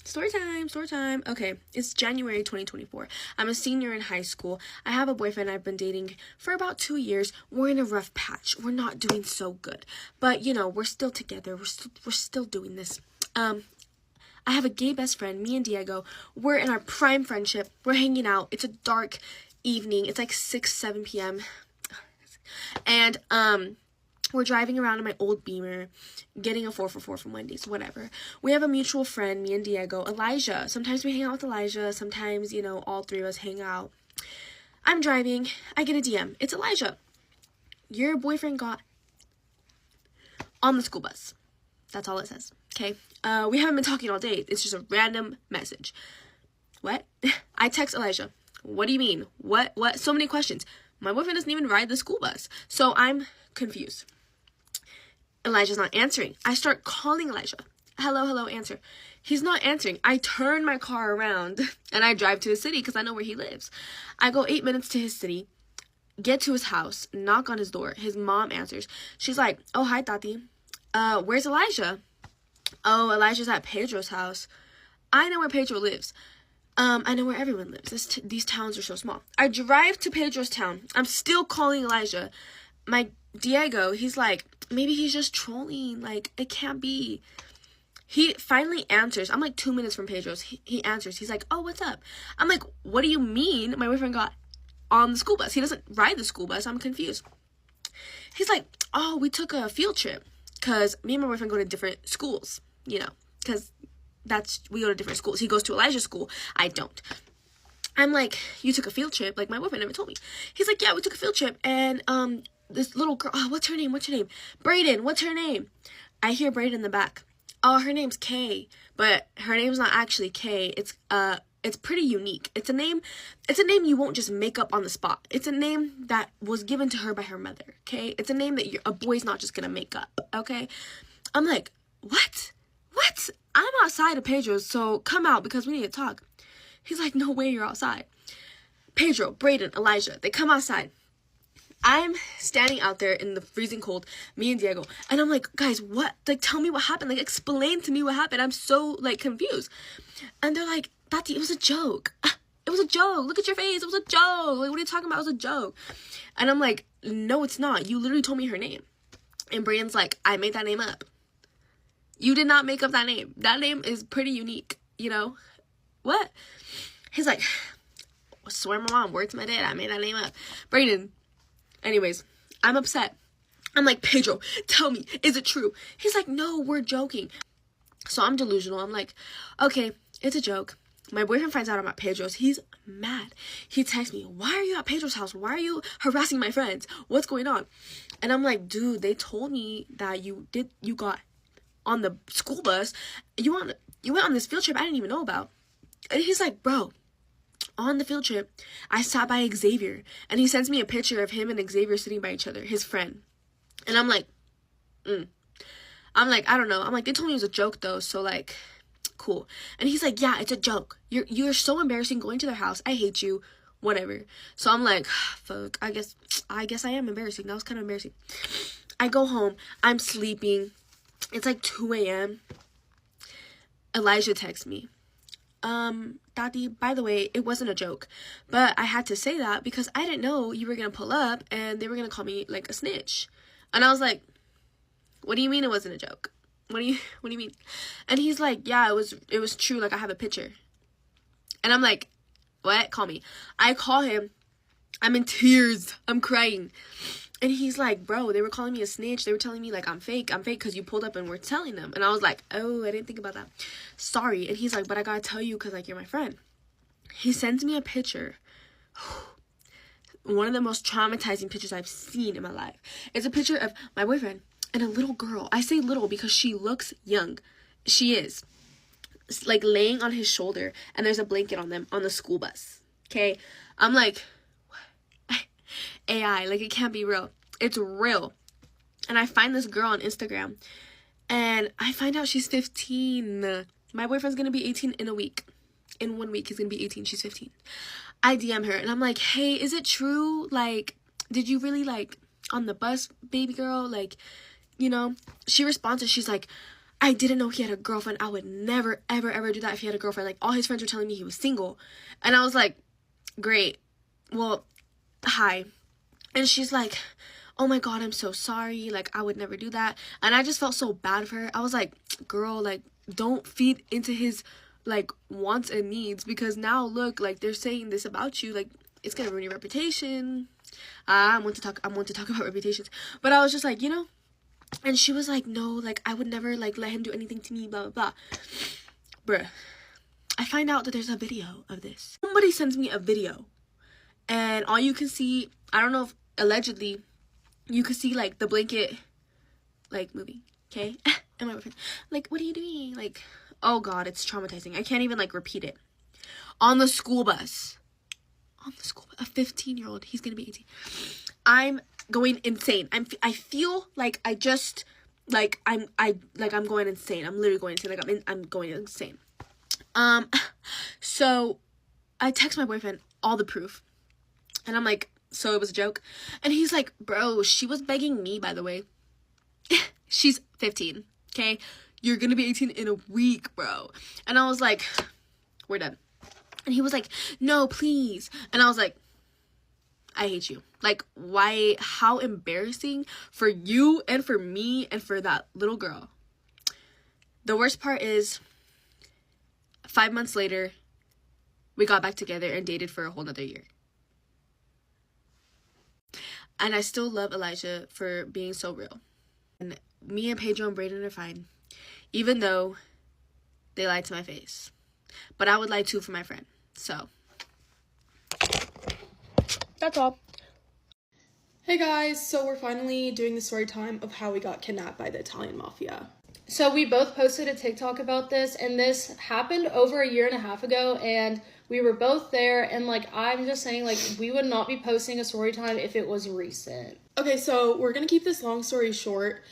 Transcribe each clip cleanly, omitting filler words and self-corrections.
Story time. Okay, it's January 2024. I'm a senior in high school. I have a boyfriend I've been dating for about 2 years. We're in a rough patch. We're not doing so good. But, we're still together. We're still doing this. I have a gay best friend, me and Diego. We're in our prime friendship. We're hanging out. It's a dark evening. It's like 7 p.m. And, we're driving around in my old Beamer, getting a 4 for $4 from Wendy's, whatever. We have a mutual friend, me and Diego, Elijah. Sometimes we hang out with Elijah. Sometimes, all three of us hang out. I'm driving. I get a DM. It's Elijah. Your boyfriend got on the school bus. That's all it says. Okay? We haven't been talking all day. It's just a random message. What? I text Elijah. What do you mean? What? So many questions. My boyfriend doesn't even ride the school bus. So I'm confused. Elijah's not answering. I start calling Elijah. Hello, answer. He's not answering. I turn my car around and I drive to his city because I know where he lives. I go 8 minutes to his city, get to his house, knock on his door. His mom answers. She's like, oh, hi, Tati. Where's Elijah? Oh, Elijah's at Pedro's house. I know where Pedro lives. I know where everyone lives. These towns are so small. I drive to Pedro's town. I'm still calling Elijah. My Diego, he's like, maybe he's just trolling. Like, it can't be. He finally answers. I'm like 2 minutes from Pedro's. He answers. He's like, oh, what's up? I'm like, what do you mean my boyfriend got on the school bus? He doesn't ride the school bus. I'm confused. He's like, oh, we took a field trip. Because me and my boyfriend go to different schools, because we go to different schools. He goes to Elijah's school. I don't. I'm like, you took a field trip? Like, my boyfriend never told me. He's like, yeah, we took a field trip. And this little girl, what's her name? Brayden, what's her name? I hear Brayden in the back. Oh, her name's Kay. But her name's not actually Kay. It's pretty unique. It's a name you won't just make up on the spot. It's a name that was given to her by her mother, okay? It's a name that a boy's not just gonna make up, okay? I'm like, what? I'm outside of Pedro's, so come out because we need to talk. He's like, no way you're outside. Pedro, Brayden, Elijah, they come outside. I'm standing out there in the freezing cold, me and Diego, and I'm like, guys, what? Like, tell me what happened. Like, explain to me what happened. I'm so, confused. And they're like, Tati, it was a joke. It was a joke. Look at your face. It was a joke. Like, what are you talking about? It was a joke. And I'm like, no, it's not. You literally told me her name. And Brayden's like, I made that name up. You did not make up that name. That name is pretty unique, What? He's like, I swear my mom, word to my dad, I made that name up. Brayden. Anyways, I'm upset. I'm like, Pedro, tell me, is it true? He's like, no, we're joking. So I'm delusional. I'm like, okay, it's a joke. My boyfriend finds out I'm at Pedro's. He's mad. He texts me, why are you at Pedro's house? Why are you harassing my friends? What's going on? And I'm like, dude, they told me that you got on the school bus. You went on this field trip I didn't even know about. And he's like, bro, on the field trip, I sat by Xavier. And he sends me a picture of him and Xavier sitting by each other, his friend. And I'm like, I don't know. I'm like, they told me it was a joke though. So cool. And he's like, yeah, it's a joke. You're so embarrassing going to their house. I hate you. Whatever. So I'm like, fuck, I guess I am embarrassing. That was kind of embarrassing. I go home. I'm sleeping. It's 2 a.m. Elijah texts me. Tati, by the way, it wasn't a joke. But I had to say that because I didn't know you were going to pull up and they were going to call me a snitch. And I was like, what do you mean it wasn't a joke? What do you mean? And he's like, yeah, it was true. I have a picture. And I'm like, what? Call me. I call him. I'm in tears. I'm crying. And he's like, bro, they were calling me a snitch. They were telling me I'm fake because you pulled up and we're telling them. And I was like, oh, I didn't think about that. Sorry. And he's like, but I gotta tell you because you're my friend. He sends me a picture. One of the most traumatizing pictures I've seen in my life. It's a picture of my boyfriend and a little girl. I say little because she looks young. She is. It's laying on his shoulder and there's a blanket on them on the school bus. Okay? I'm like, what? AI. It can't be real. It's real. And I find this girl on Instagram and I find out she's 15. My boyfriend's gonna be 18 in a week. In 1 week, he's gonna be 18. She's 15. I DM her and I'm like, hey, is it true? Did you really on the bus, baby girl? She responds and she's like, I didn't know he had a girlfriend. I would never, ever, ever do that if he had a girlfriend. Like, all his friends were telling me he was single. And I was like, great. Well, hi. And she's like, oh my God, I'm so sorry. Like, I would never do that. And I just felt so bad for her. I was like, girl, like, don't feed into his, like, wants and needs. Because now, look, like, they're saying this about you. Like, it's going to ruin your reputation. I want to talk about reputations. But I was just like, and she was like, no, like, I would never, like, let him do anything to me, blah, blah, blah. Bruh. I find out that there's a video of this. Somebody sends me a video. And all you can see, I don't know if, allegedly, you could see, like, the blanket, like, moving, okay? And my boyfriend, like, what are you doing? Like, oh, God, it's traumatizing. I can't even, like, repeat it. On the school bus. A 15-year-old. He's gonna be 18. I'm going insane. I feel like I just, like, I'm going insane. I'm literally going insane. Like, I'm going insane. So I text my boyfriend all the proof. And I'm like, so it was a joke? And he's like, bro, she was begging me, by the way. She's 15, okay? You're gonna be 18 in a week, bro. And I was like, we're done. And he was like, no, please. And I was like, I hate you. Like, why? How embarrassing for you and for me and for that little girl. The worst part is 5 months later, we got back together and dated for a whole nother year. And I still love Elijah for being so real. And me and Pedro and Brayden are fine, even though they lied to my face. But I would lie too for my friend. So that's all. Hey guys, so we're finally doing the story time of how we got kidnapped by the Italian mafia. So we both posted a TikTok about this, and this happened over a year and a half ago, and we were both there, and, like, I'm just saying, like, we would not be posting a story time if it was recent. Okay, so we're gonna keep this long story short.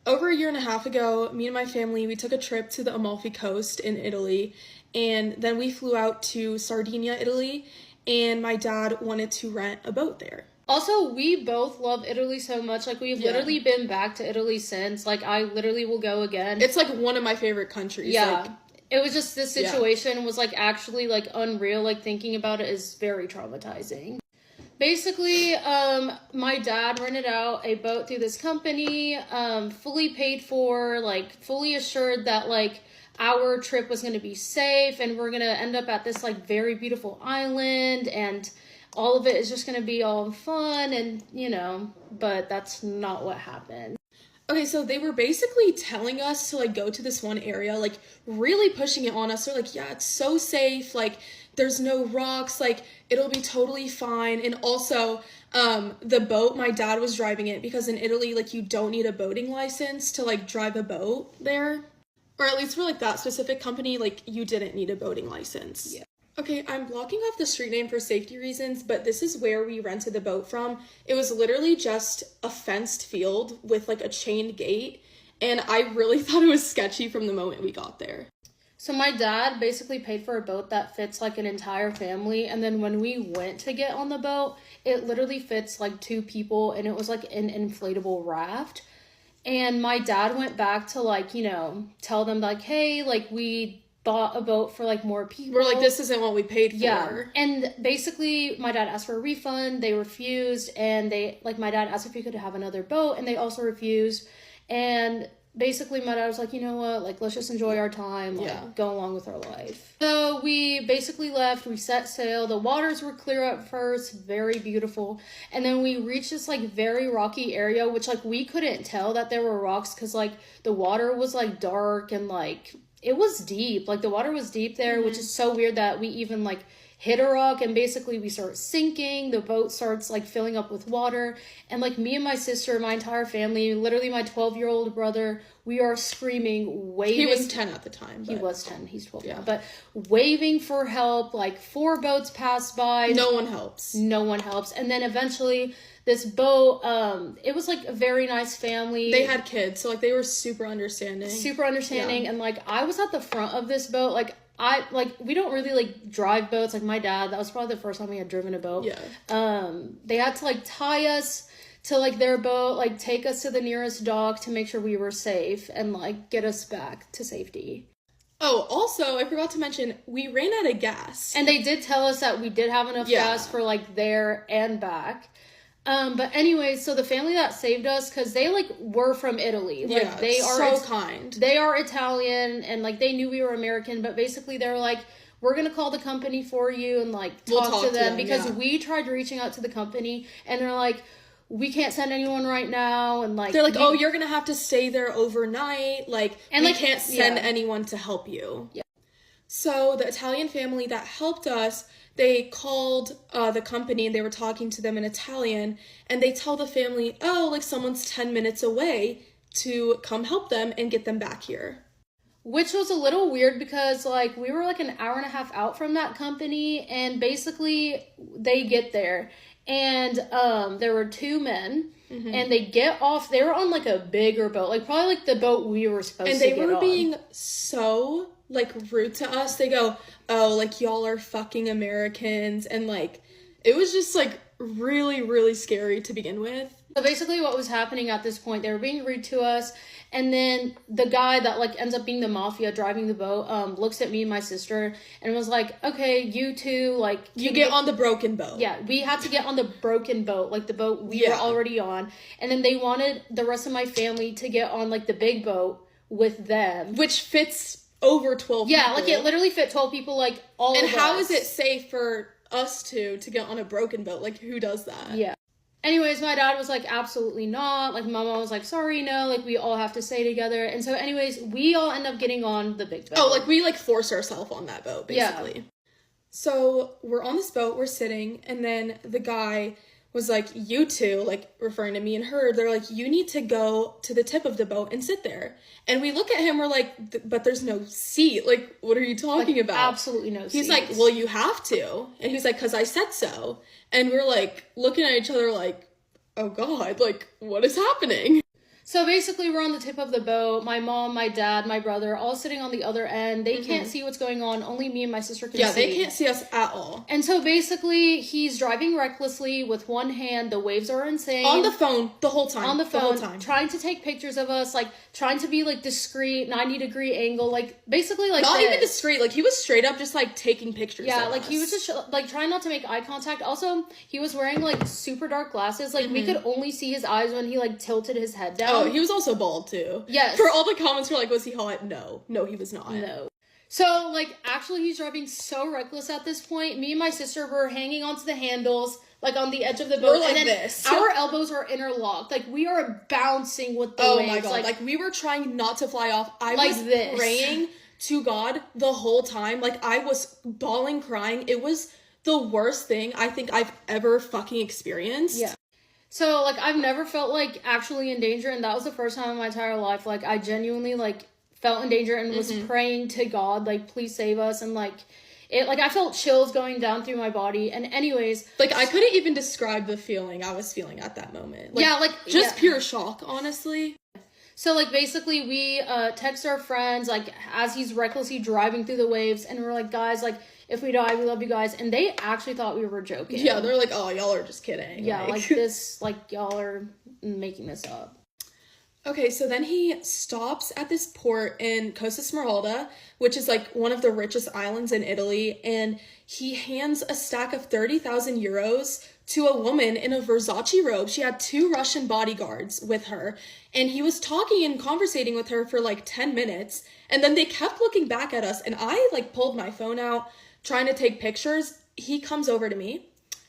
Over a year and a half ago, me and my family, we took a trip to the Amalfi Coast in Italy, and then we flew out to Sardinia, Italy, and my dad wanted to rent a boat there. Also, we both love Italy so much. Like, we've literally been back to Italy since. Like, I literally will go again. It's, like, one of my favorite countries. Yeah. Like, it was just, this situation was, like, actually, like, unreal. Like, thinking about it is very traumatizing. Basically, my dad rented out a boat through this company, fully paid for, like, fully assured that, like, our trip was going to be safe, and we're going to end up at this, like, very beautiful island, and all of it is just going to be all fun, and, but that's not what happened. Okay, so they were basically telling us to, like, go to this one area, like, really pushing it on us. They're like, yeah, it's so safe, like, there's no rocks, like, it'll be totally fine. And also, the boat, my dad was driving it, because in Italy, like, you don't need a boating license to, like, drive a boat there. Or at least for, like, that specific company, like, you didn't need a boating license. Yeah. Okay, I'm blocking off the street name for safety reasons, but this is where we rented the boat from. It was literally just a fenced field with, like, a chained gate, and I really thought it was sketchy from the moment we got there. So my dad basically paid for a boat that fits, like, an entire family, and then when we went to get on the boat, it literally fits, like, 2 people, and it was, like, an inflatable raft. And my dad went back to, like, tell them, like, hey, like, we bought a boat for, like, more people. We're like, this isn't what we paid for. Yeah. And basically, my dad asked for a refund. They refused. And my dad asked if he could have another boat. And they also refused. And basically, my dad was like, you know what? Like, let's just enjoy our time. Like, go along with our life. So we basically left. We set sail. The waters were clear at first. Very beautiful. And then we reached this, like, very rocky area, which, like, we couldn't tell that there were rocks because, like, the water was, like, dark and, like, it was deep. Like, the water was deep there, which is so weird that we even, like, hit a rock, and basically we start sinking. The boat starts, like, filling up with water, and, like, me and my sister, my entire family, literally my 12-year-old brother, we are screaming, waving. He was 10 at the time. He was 10. He's 12 now. But waving for help. Like, 4 boats passed by. No one helps. And then eventually this boat, it was, like, a very nice family. They had kids, so, like, they were super understanding. And, like, I was at the front of this boat. We don't really, like, drive boats. Like, my dad, that was probably the first time we had driven a boat. Yeah. They had to, like, tie us to like their boat, like take us to the nearest dock to make sure we were safe and like get us back to safety. Oh, also, I forgot to mention, we ran out of gas. And they did tell us that we did have enough gas for like there and back. But anyway, so the family that saved us, because they like were from Italy. Like they are so kind. They are Italian, and like they knew we were American, but basically they were like, we're gonna call the company for you and like talk to them because we tried reaching out to the company and they're like, we can't send anyone right now, and like they're like, oh, you're gonna have to stay there overnight, like, and we can't send anyone to help you. Yeah. So the Italian family that helped us, they called the company and they were talking to them in Italian, and they tell the family, oh, like someone's 10 minutes away to come help them and get them back here. Which was a little weird because like we were like an hour and a half out from that company, and basically they get there and there were two men and they get off. They were on like a bigger boat, like probably like the boat we were supposed to get on. And they were being so like rude to us. They go, oh, like y'all are fucking Americans, and like it was just like really, really scary to begin with. So basically what was happening at this point, they were being rude to us, and then the guy that like ends up being the mafia driving the boat looks at me and my sister and was like, okay, you two, like you get on the broken boat. Yeah, we had to get on the broken boat, like the boat we were already on, and then they wanted the rest of my family to get on like the big boat with them, which fits over 12 people. Yeah, like it literally fit 12 people, like all of us. And how is it safe for us to get on a broken boat? Like, who does that? Yeah. Anyways, my dad was like, absolutely not. Like, my mom was like, sorry, no, like, we all have to stay together. And so, anyways, we all end up getting on the big boat. Oh, like, we, like, forced ourselves on that boat, basically. Yeah. So, we're on this boat, we're sitting, and then the guy was like, you two, like, referring to me and her, they're like, you need to go to the tip of the boat and sit there. And we look at him, we're like, but there's no seat. Like, what are you talking about? Absolutely no seat. He's like, well, you have to. And he's like, because I said so. And we're like, looking at each other like, oh God, like, what is happening? So basically, we're on the tip of the boat. My mom, my dad, my brother, all sitting on the other end. They can't see what's going on. Only me and my sister can see. Yeah, they can't see us at all. And so basically, he's driving recklessly with one hand. The waves are insane. On the phone the whole time. On the phone, trying to take pictures of us, like, trying to be, like, discreet, 90-degree angle, like, basically, like, not even discreet. Like, he was straight up just, like, taking pictures of like, us. he was just, like, trying not to make eye contact. Also, he was wearing, like, super dark glasses. Like, we could only see his eyes when he, like, tilted his head down. Oh, he was also bald, too. Yes. For all the comments were like, was he hot? No, he was not. No. So, like, actually, he's driving so reckless at this point. Me and my sister were hanging onto the handles, like, on the edge of the boat. We're like and then this. Our elbows are interlocked. Like, we are bouncing with the waves. Oh, my God. Like, we were trying not to fly off. I like was this. praying to God the whole time. Like, I was bawling, crying. It was the worst thing I think I've ever fucking experienced. Yeah. So, like, I've never felt, like, actually in danger, and that was the first time in my entire life, like, I genuinely, like, felt in danger and was praying to God, like, please save us, and, like, it, like, I felt chills going down through my body, and anyways... Like, I couldn't even describe the feeling I was feeling at that moment. Like, yeah, like... Just pure shock, honestly. So, like, basically, we text our friends, like, as he's recklessly driving through the waves, and we're like, guys, like... If we die, we love you guys. And they actually thought we were joking. Yeah, they're like, oh, y'all are just kidding. Yeah, like this, like, y'all are making this up. Okay, so then he stops at this port in Costa Smeralda, which is, like, one of the richest islands in Italy, and he hands a stack of 30,000 euros to a woman in a Versace robe. She had 2 Russian bodyguards with her, and he was talking and conversating with her for, like, 10 minutes, and then they kept looking back at us, and I, like, pulled my phone out, trying to take pictures. He comes over to me.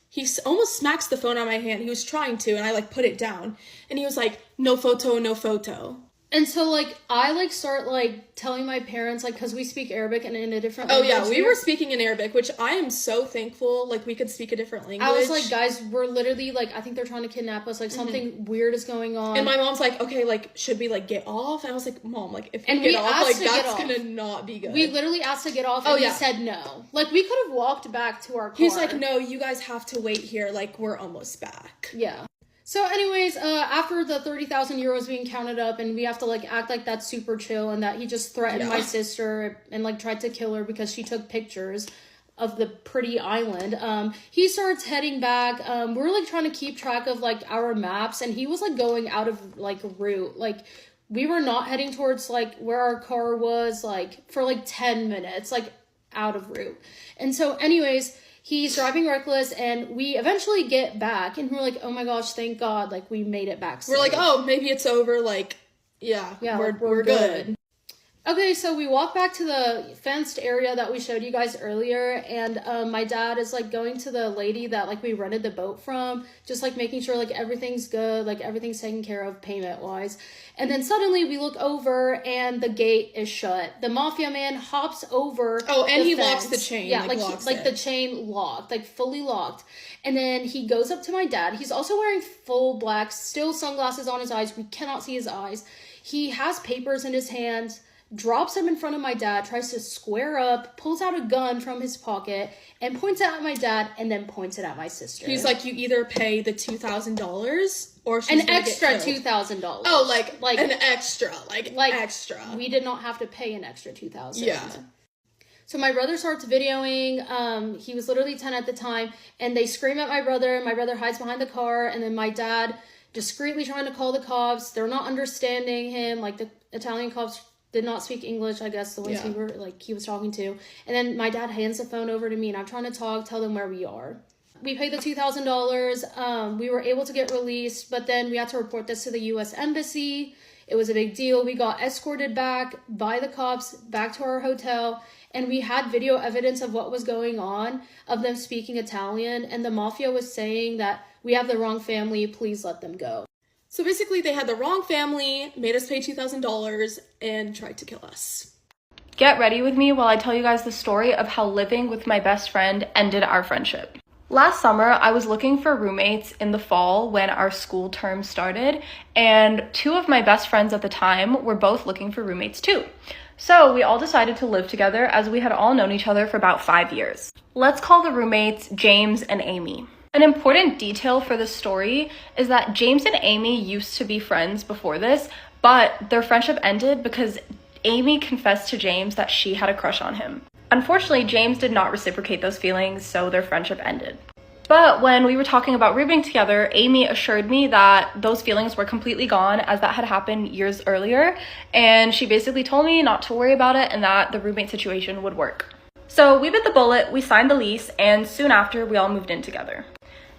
He almost smacks the phone out of my hand. He was trying to, and I, like, put it down. And he was like, no photo, no photo. And so, like, I, like, start, like, telling my parents, like, because we speak Arabic and in a different language. Oh, yeah, we were speaking in Arabic, which I am so thankful, like, we could speak a different language. I was like, guys, we're literally, like, I think they're trying to kidnap us. Like, something weird is going on. And my mom's like, okay, like, should we, like, get off? And I was like, Mom, like, if we get off, like, that's gonna not be good. We literally asked to get off, and he said no. Like, we could have walked back to our car. He's like, no, you guys have to wait here. Like, we're almost back. Yeah. So anyways, after the 30,000 euros being counted up and we have to, like, act like that's super chill and that he just threatened my sister and, like, tried to kill her because she took pictures. the pretty island. He starts heading back. We're like trying to keep track of like our maps, and he was like going out of like route. Like we were not heading towards like where our car was like for like 10 minutes, like out of route. And so anyways, he's driving reckless, and we eventually get back, and we're like, oh my gosh, thank God, like we made it back safe. We're like, oh, maybe it's over, like, yeah, we're good. Okay, so we walk back to the fenced area that we showed you guys earlier, and my dad is like going to the lady that like we rented the boat from, just like making sure like everything's good, like everything's taken care of payment wise. And then suddenly we look over and the gate is shut. The mafia man hops over. Oh, and he fence. locks the chain. Yeah, like the chain locked, like fully locked. And then he goes up to my dad. He's also wearing full black, still sunglasses on his eyes. We cannot see his eyes. He has papers in his hands. Drops him in front of my dad, tries to square up, pulls out a gun from his pocket, and points it at my dad, and then points it at my sister. He's like, you either pay the $2,000 or she's an extra $2,000. Oh, like an extra, like extra. We did not have to pay an extra $2,000. Yeah. So my brother starts videoing. He was literally 10 at the time, and they scream at my brother. My brother hides behind the car, and then my dad discreetly trying to call the cops. They're not understanding him. Like the Italian cops did not speak English, I guess, the ones he was talking to. And then my dad hands the phone over to me, and I'm trying to tell them where we are. We paid the $2,000. We were able to get released, but then we had to report this to the U.S. Embassy. It was a big deal. We got escorted back by the cops back to our hotel, and we had video evidence of what was going on, of them speaking Italian, and the mafia was saying that we have the wrong family, please let them go. So basically, they had the wrong family, made us pay $2,000, and tried to kill us. Get ready with me while I tell you guys the story of how living with my best friend ended our friendship. Last summer, I was looking for roommates in the fall when our school term started, and two of my best friends at the time were both looking for roommates too. So we all decided to live together as we had all known each other for about 5 years. Let's call the roommates James and Amy. An important detail for the story is that James and Amy used to be friends before this, but their friendship ended because Amy confessed to James that she had a crush on him. Unfortunately, James did not reciprocate those feelings, so their friendship ended. But when we were talking about rooming together, Amy assured me that those feelings were completely gone, as that had happened years earlier, and she basically told me not to worry about it and that the roommate situation would work. So we bit the bullet, we signed the lease, and soon after we all moved in together.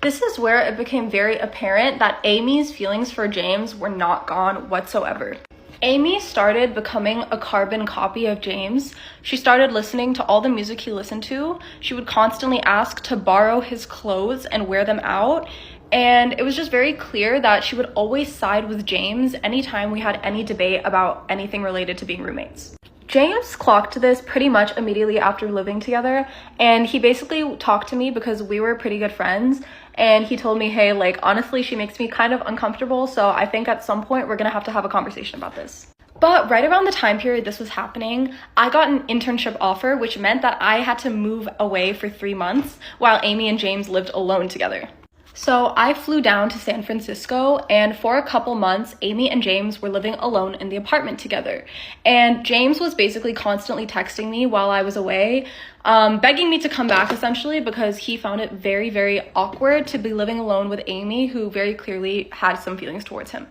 This is where it became very apparent that Amy's feelings for James were not gone whatsoever. Amy started becoming a carbon copy of James. She started listening to all the music he listened to. She would constantly ask to borrow his clothes and wear them out. And it was just very clear that she would always side with James anytime we had any debate about anything related to being roommates. James clocked this pretty much immediately after living together, and he basically talked to me because we were pretty good friends, and he told me, hey, like, honestly, she makes me kind of uncomfortable, so I think at some point we're gonna have to have a conversation about this. But right around the time period this was happening, I got an internship offer, which meant that I had to move away for 3 months while Amy and James lived alone together. So I flew down to San Francisco, and for a couple months, Amy and James were living alone in the apartment together. And James was basically constantly texting me while I was away, begging me to come back essentially because he found it very, very awkward to be living alone with Amy, who very clearly had some feelings towards him.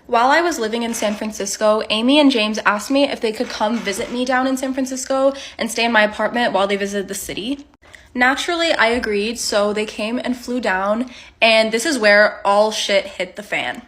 While I was living in San Francisco, Amy and James asked me if they could come visit me down in San Francisco and stay in my apartment while they visited the city. Naturally, I agreed, so they came and flew down, and this is where all shit hit the fan.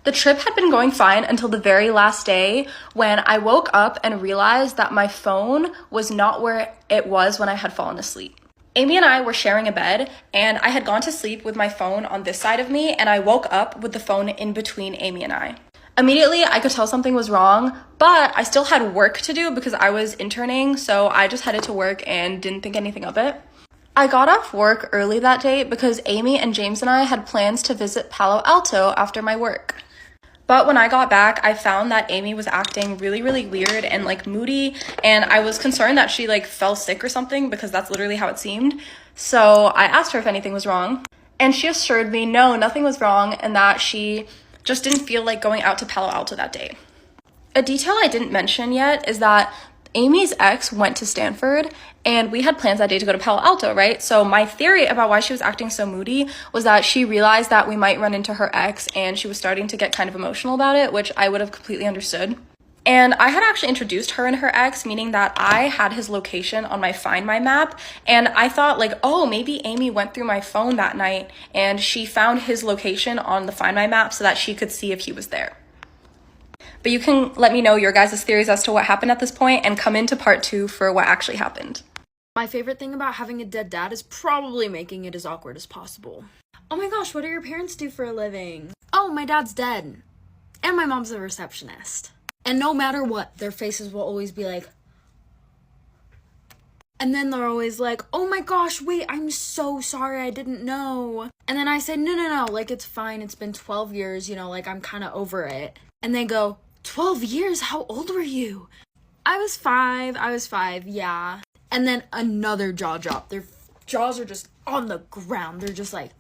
The trip had been going fine until the very last day when I woke up and realized that my phone was not where it was when I had fallen asleep. Amy and I were sharing a bed, and I had gone to sleep with my phone on this side of me, and I woke up with the phone in between Amy and I. Immediately, I could tell something was wrong, but I still had work to do because I was interning, so I just headed to work and didn't think anything of it. I got off work early that day because Amy and James and I had plans to visit Palo Alto after my work. But when I got back, I found that Amy was acting really, really weird and like moody, and I was concerned that she like fell sick or something because that's literally how it seemed. So I asked her if anything was wrong, and she assured me no, nothing was wrong, and that she just didn't feel like going out to Palo Alto that day. A detail I didn't mention yet is that Amy's ex went to Stanford, and we had plans that day to go to Palo Alto, right? So my theory about why she was acting so moody was that she realized that we might run into her ex, and she was starting to get kind of emotional about it, which I would have completely understood. And I had actually introduced her and her ex, meaning that I had his location on my Find My map. And I thought like, oh, maybe Amy went through my phone that night and she found his location on the Find My map so that she could see if he was there. But you can let me know your guys' theories as to what happened at this point and come into part 2 for what actually happened. My favorite thing about having a dead dad is probably making it as awkward as possible. Oh my gosh, what do your parents do for a living? Oh, my dad's dead. And my mom's a receptionist. And no matter what, their faces will always be like... And then they're always like, oh my gosh, wait, I'm so sorry, I didn't know. And then I say, no, like, it's fine, it's been 12 years, you know, like, I'm kind of over it. And they go, 12 years? How old were you? I was five, yeah. And then another jaw drop. Their jaws are just on the ground. They're just like,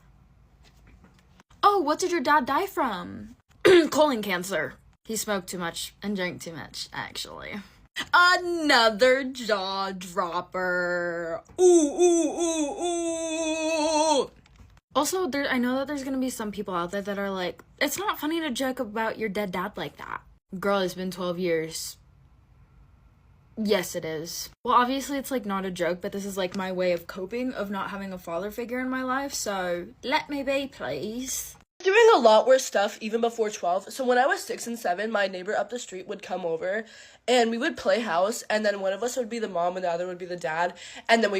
oh, what did your dad die from? Colon cancer. He smoked too much and drank too much, actually. Another jaw dropper. Ooh. Also, I know that there's gonna be some people out there that are like, it's not funny to joke about your dead dad like that. Girl, it's been 12 years. Yes, it is. Well, obviously it's like not a joke, but this is like my way of coping of not having a father figure in my life, so let me be, please. Doing a lot worse stuff even before 12. So when I was 6 and 7, my neighbor up the street would come over and we would play house, and then one of us would be the mom and the other would be the dad, and then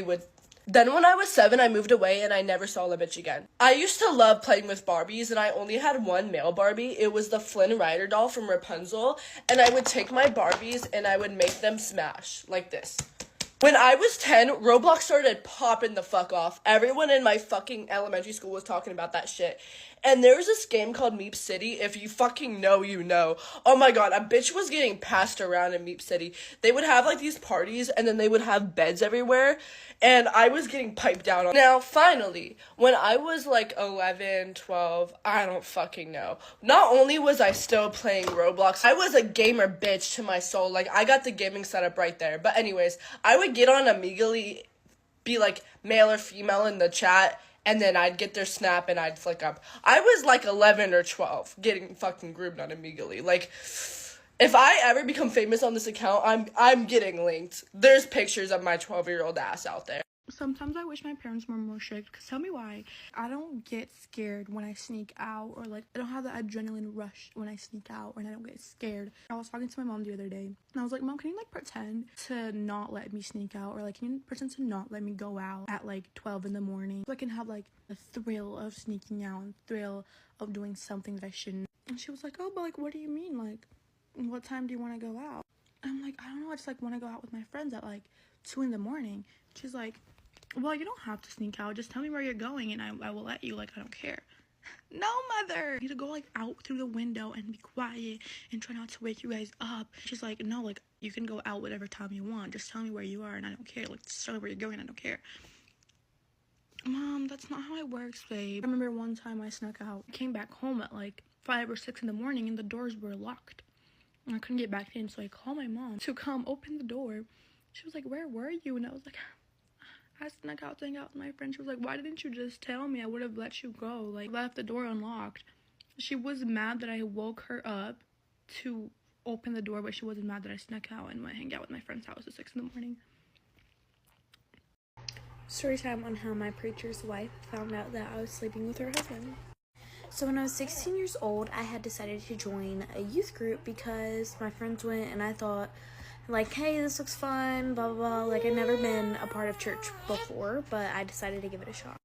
Then when I was 7, I moved away and I never saw the bitch again. I used to love playing with Barbies, and I only had one male Barbie. It was the Flynn Rider doll from Rapunzel, and I would take my Barbies and I would make them smash like this. When I was 10, Roblox started popping the fuck off. Everyone in my fucking elementary school was talking about that shit. And there was this game called Meep City. If you fucking know, you know. Oh my god, a bitch was getting passed around in Meep City. They would have like these parties and then they would have beds everywhere. And I was getting piped down on. Now, finally, when I was like 11, 12, I don't fucking know. Not only was I still playing Roblox, I was a gamer bitch to my soul. Like, I got the gaming setup right there. But anyways, I would get on Amigurumi, be like male or female in the chat, and then I'd get their snap and I'd flick up. I was like 11 or 12 getting fucking groomed on Amigurumi. Like, if I ever become famous on this account, I'm getting linked. There's pictures of my 12-year-old ass out there. Sometimes I wish my parents were more strict, because tell me why. I don't get scared when I sneak out, or like I don't have the adrenaline rush when I sneak out, and I don't get scared. I was talking to my mom the other day, and I was like, Mom, can you like pretend to not let me sneak out, or like can you pretend to not let me go out at like 12 in the morning, so I can have like the thrill of sneaking out and thrill of doing something that I shouldn't. And she was like, oh, but like what do you mean, like what time do you want to go out? I'm like, I don't know, I just like want to go out with my friends at like 2 in the morning. She's like, well, you don't have to sneak out. Just tell me where you're going and I will let you. Like, I don't care. No, mother. You need to go, like, out through the window and be quiet and try not to wake you guys up. She's like, no, like, you can go out whatever time you want. Just tell me where you are and I don't care. Like, just tell me where you're going. I don't care. Mom, that's not how it works, babe. I remember one time I snuck out. I came back home at, like, 5 or 6 in the morning and the doors were locked. And I couldn't get back in, so I called my mom to come open the door. She was like, where were you? And I was like, I snuck out to hang out with my friend. She was like, why didn't you just tell me? I would have let you go. Like, left the door unlocked. She was mad that I woke her up to open the door, but she wasn't mad that I snuck out and went hang out with my friend's house at 6 in the morning. Story time on how my preacher's wife found out that I was sleeping with her husband. So when I was 16 years old, I had decided to join a youth group because my friends went and I thought, like, hey, this looks fun, blah, blah, blah. Like, I'd never been a part of church before, but I decided to give it a shot.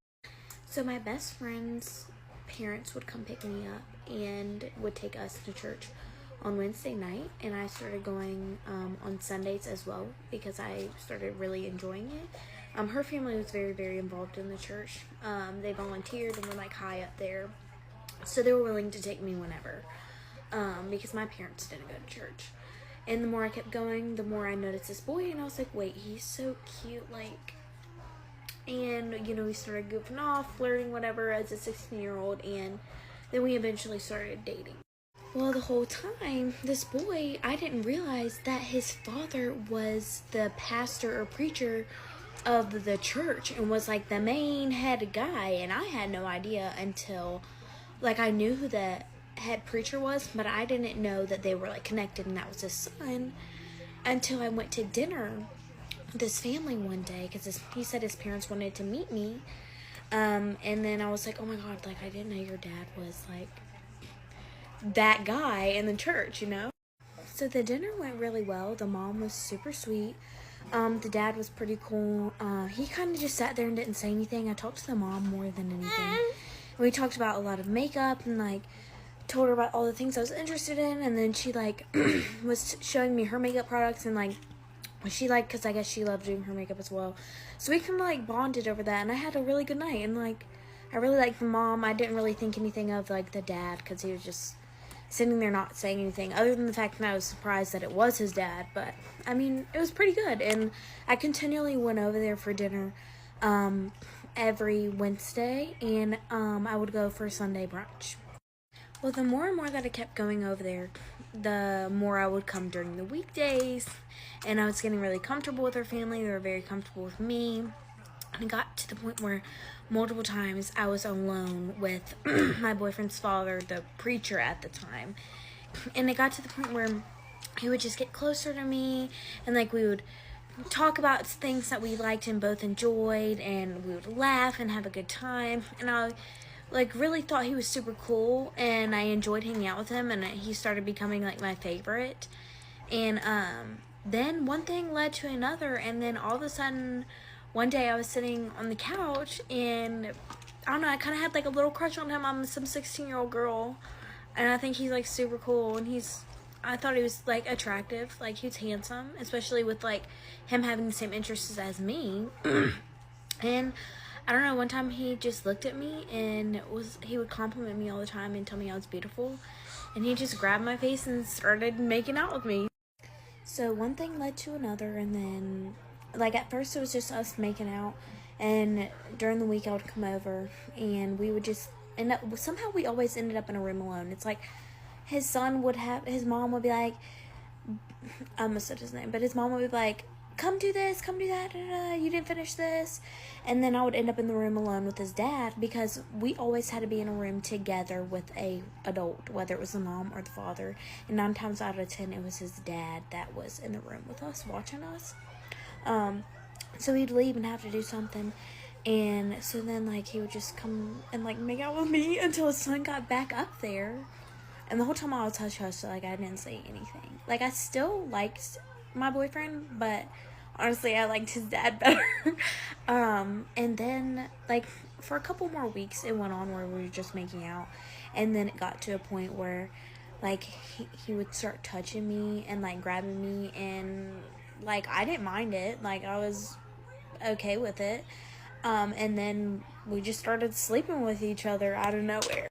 So my best friend's parents would come pick me up and would take us to church on Wednesday night, and I started going on Sundays as well because I started really enjoying it. Her family was very, very involved in the church. They volunteered and were, like, high up there, so they were willing to take me whenever because my parents didn't go to church. And the more I kept going, the more I noticed this boy, and I was like, wait, he's so cute, like, and, you know, we started goofing off, flirting, whatever, as a 16-year-old, and then we eventually started dating. Well, the whole time, this boy, I didn't realize that his father was the pastor or preacher of the church and was like the main head guy. And I had no idea until, like, I knew who the head preacher was, but I didn't know that they were like connected and that was his son until I went to dinner with this family one day because he said his parents wanted to meet me. And then I was like, oh my God, like, I didn't know your dad was like that guy in the church, you know? So the dinner went really well. The mom was super sweet. The dad was pretty cool. He kind of just sat there and didn't say anything. I talked to the mom more than anything. We talked about a lot of makeup and like told her about all the things I was interested in. And then she like was showing me her makeup products and like she like, because I guess she loved doing her makeup as well. So we kind of like bonded over that and I had a really good night. And like I really liked the mom. I didn't really think anything of like the dad because he was just sitting there not saying anything other than the fact that I was surprised that it was his dad. But I mean, it was pretty good. And I continually went over there for dinner every Wednesday, and I would go for Sunday brunch. Well, the more and more that I kept going over there, the more I would come during the weekdays, and I was getting really comfortable with her family. They were very comfortable with me. And it got to the point where multiple times I was alone with my boyfriend's father, the preacher at the time. And it got to the point where he would just get closer to me and like we would talk about things that we liked and both enjoyed, and we would laugh and have a good time. And I like really thought he was super cool and I enjoyed hanging out with him, and he started becoming like my favorite. And then one thing led to another, and then all of a sudden one day I was sitting on the couch and I don't know, I kind of had like a little crush on him. I'm some 16-year-old girl and I think he's like super cool, and I thought he was like attractive, like he was handsome, especially with like him having the same interests as me. And I don't know, one time he just looked at me and he would compliment me all the time and tell me I was beautiful, and he just grabbed my face and started making out with me. So one thing led to another, and then like at first it was just us making out, and during the week I would come over and we would just end up, somehow we always ended up in a room alone. It's like his mom would be like, I almost said his name, but his mom would be like, come do this, come do that, you didn't finish this. And then I would end up in the room alone with his dad, because we always had to be in a room together with a adult, whether it was the mom or the father. And 9 times out of 10, it was his dad that was in the room with us, watching us. So he'd leave and have to do something. And so then, like, he would just come and, like, make out with me until his son got back up there. And the whole time I was hush-hush, so, like, I didn't say anything. Like, I still liked my boyfriend, but honestly, I liked his dad better. And then, like, for a couple more weeks, it went on where we were just making out. And then it got to a point where, like, he would start touching me and, like, grabbing me. And, like, I didn't mind it. Like, I was okay with it. And then we just started sleeping with each other out of nowhere.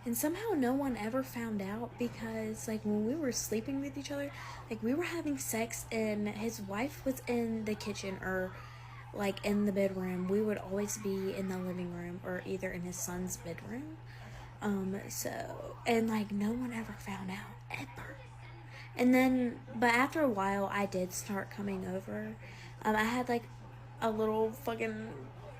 And somehow no one ever found out, because, like, when we were sleeping with each other, like, we were having sex and his wife was in the kitchen or, like, in the bedroom. We would always be in the living room or either in his son's bedroom. And, like, no one ever found out, ever. And then, but after a while, I did start coming over. I had, like, a little fucking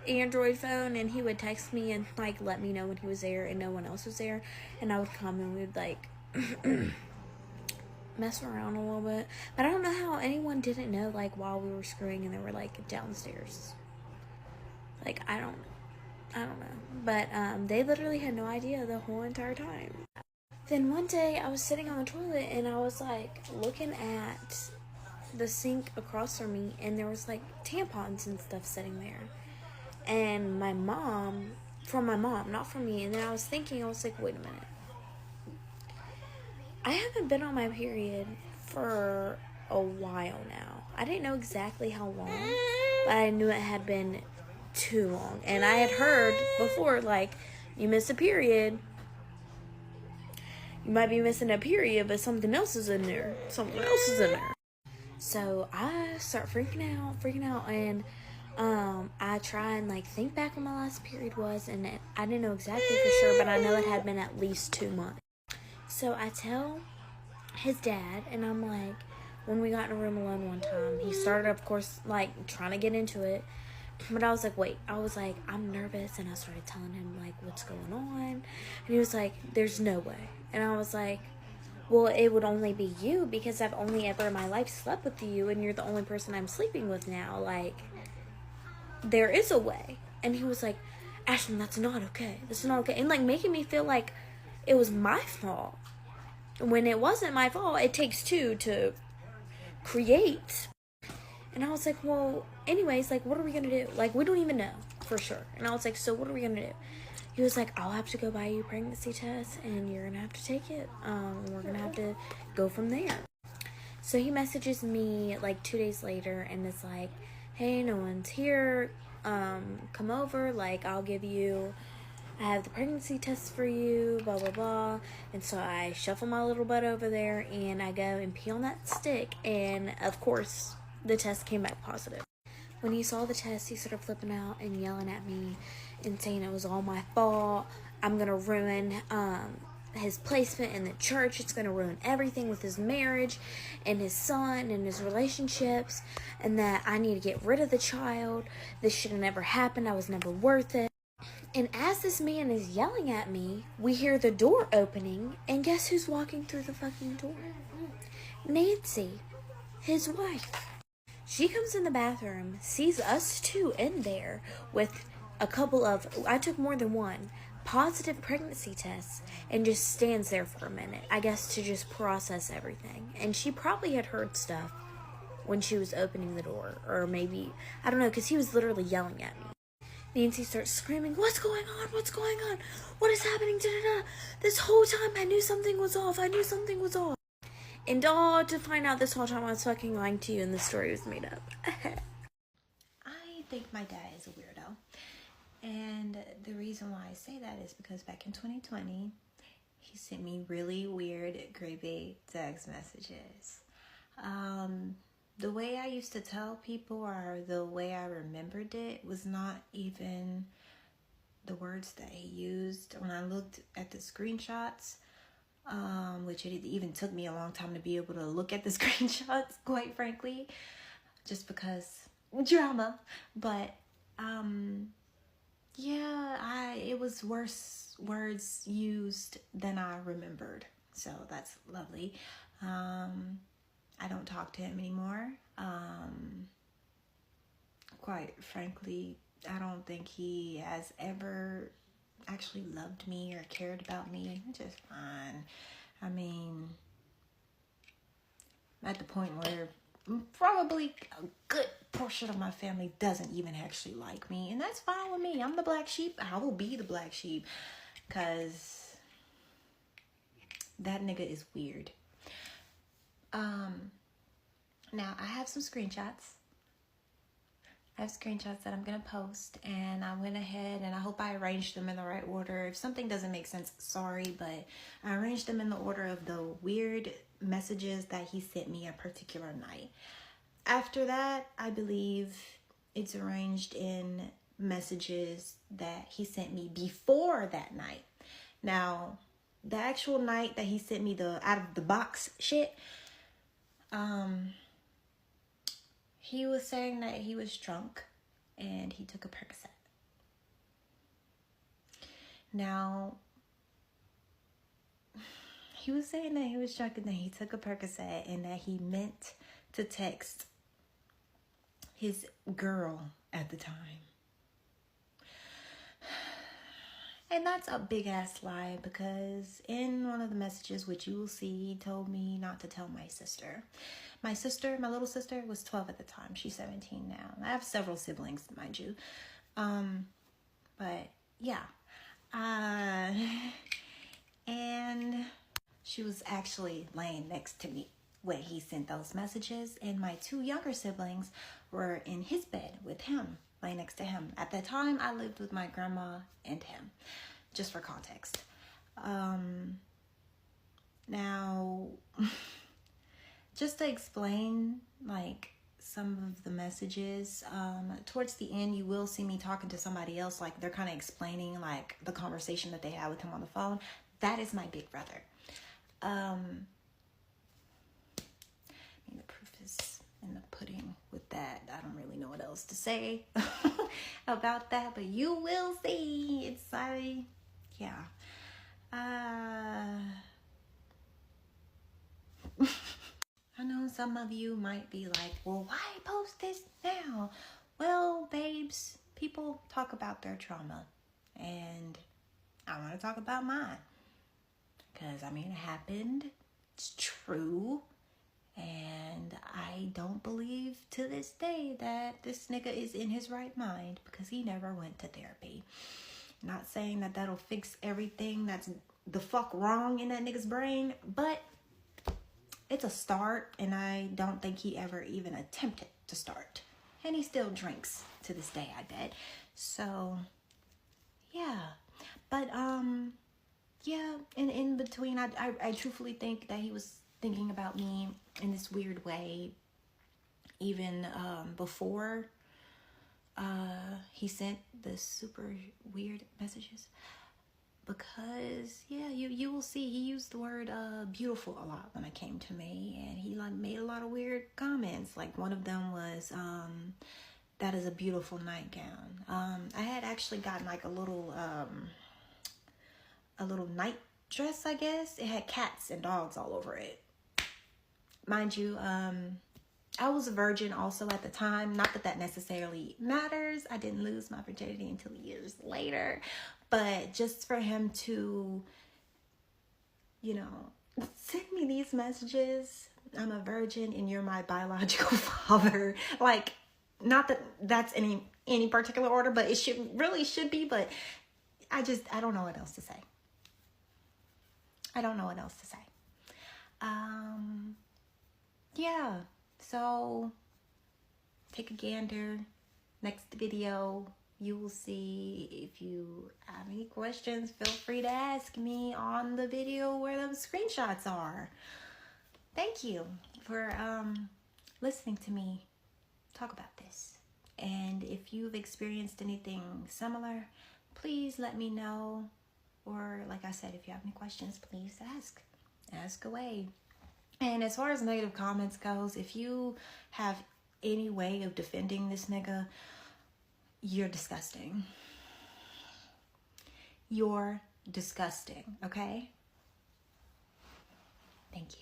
Android phone, and he would text me and, like, let me know when he was there and no one else was there, and I would come and we would, like, mess around a little bit. But I don't know how anyone didn't know, like, while we were screwing and they were, like, downstairs. Like, I don't know. But they literally had no idea the whole entire time. Then one day I was sitting on the toilet and I was, like, looking at the sink across from me, and there was, like, tampons and stuff sitting there. And from my mom, not from me. And then I was thinking, I was like, wait a minute. I haven't been on my period for a while now. I didn't know exactly how long, but I knew it had been too long. And I had heard before, like, you miss a period. You might be missing a period, but something else is in there. So I start freaking out, and I try and, like, think back when my last period was, and I didn't know exactly for sure, but I know it had been at least 2 months. So I tell his dad, and I'm like, when we got in a room alone one time, he started, of course, like, trying to get into it. But I was like, wait. I was like, I'm nervous. And I started telling him, like, what's going on. And he was like, there's no way. And I was like, well, it would only be you, because I've only ever in my life slept with you, and you're the only person I'm sleeping with now. Like, there is a way. And he was like, Ashlyn, that's not okay. That's not okay. And, like, making me feel like it was my fault. When it wasn't my fault. It takes two to create. And I was like, well, anyways, like, what are we gonna do? Like, we don't even know for sure. And I was like, so what are we gonna do? He was like, I'll have to go buy you a pregnancy test, and you're gonna have to take it. And we're gonna have to go from there. So he messages me like 2 days later, and it's like, hey, no one's here. Come over. Like, I have the pregnancy test for you, blah, blah, blah. And so I shuffle my little butt over there, and I go and pee on that stick. And, of course, the test came back positive. When he saw the test, he started flipping out and yelling at me and saying it was all my fault. I'm going to ruin his placement in the church. It's going to ruin everything with his marriage and his son and his relationships, and that I need to get rid of the child. This should have never happened. I was never worth it. And as this man is yelling at me, we hear the door opening, and guess who's walking through the fucking door? Nancy, his wife. She comes in the bathroom, sees us two in there with a couple of, I took more than one, positive pregnancy tests, and just stands there for a minute, I guess to just process everything. And she probably had heard stuff when she was opening the door, or maybe, I don't know, because he was literally yelling at me. Nancy starts screaming, what's going on? What's going on? What is happening? Da-da-da. This whole time I knew something was off. I knew something was off. And all to find out this whole time I was fucking lying to you and the story was made up. I think my dad is a weirdo. And the reason why I say that is because back in 2020, he sent me really weird, creepy text messages. The way I used to tell people, or the way I remembered it, was not even the words that he used. When I looked at the screenshots, which it even took me a long time to be able to look at the screenshots, quite frankly, just because drama. But it was worse words used than I remembered, so that's lovely. I don't talk to him anymore. Quite frankly, I don't think he has ever actually loved me or cared about me. Just fine. I mean, at the point where probably a good portion of my family doesn't even actually like me, and that's fine with me. I'm the black sheep. I will be the black sheep, because that nigga is weird. Now I have some screenshots. I have screenshots that I'm going to post, and I went ahead and I hope I arranged them in the right order. If something doesn't make sense, sorry, but I arranged them in the order of the weird messages that he sent me a particular night. After that, I believe it's arranged in messages that he sent me before that night. Now, the actual night that he sent me the out of the box shit, he was saying that he was drunk and he took a Percocet. Now, he was saying that he was drunk and that he took a Percocet and that he meant to text his girl at the time. And that's a big ass lie, because in one of the messages, which you will see, he told me not to tell my sister. My little sister, was 12 at the time. She's 17 now. I have several siblings, mind you. But yeah. And she was actually laying next to me when he sent those messages. And my two younger siblings were in his bed with him, laying next to him. At that time, I lived with my grandma and him, just for context. Now, just to explain, like, some of the messages, towards the end, you will see me talking to somebody else, like, they're kind of explaining, like, the conversation that they had with him on the phone. That is my big brother. The proof is in the pudding with that. I don't really know what else to say about that, but you will see. Yeah. I know some of you might be like, well, why post this now? Well, babes, people talk about their trauma, and I want to talk about mine. Because, I mean, it happened. It's true. And I don't believe to this day that this nigga is in his right mind because he never went to therapy. Not saying that that'll fix everything that's the fuck wrong in that nigga's brain, but it's a start, and I don't think he ever even attempted to start. And he still drinks to this day, I bet. So, yeah. But, yeah, and in between, I truthfully think that he was thinking about me in this weird way, even before he sent the super weird messages. Because, yeah, you will see, he used the word beautiful a lot when it came to me, and he like made a lot of weird comments. Like, one of them was, that is a beautiful nightgown. I had actually gotten like a little night dress, I guess. It had cats and dogs all over it. Mind you, I was a virgin also at the time. Not that that necessarily matters. I didn't lose my virginity until years later. But just for him to, you know, send me these messages, I'm a virgin and you're my biological father. Like, not that that's any particular order, but it should be. But I don't know what else to say. I don't know what else to say. Yeah, so take a gander. Next video, you will see. If you have any questions, feel free to ask me on the video where those screenshots are. Thank you for listening to me talk about this. And if you've experienced anything similar, please let me know. Or like I said, if you have any questions, please ask away. And as far as negative comments goes, if you have any way of defending this nigga, you're disgusting. You're disgusting, okay? Thank you.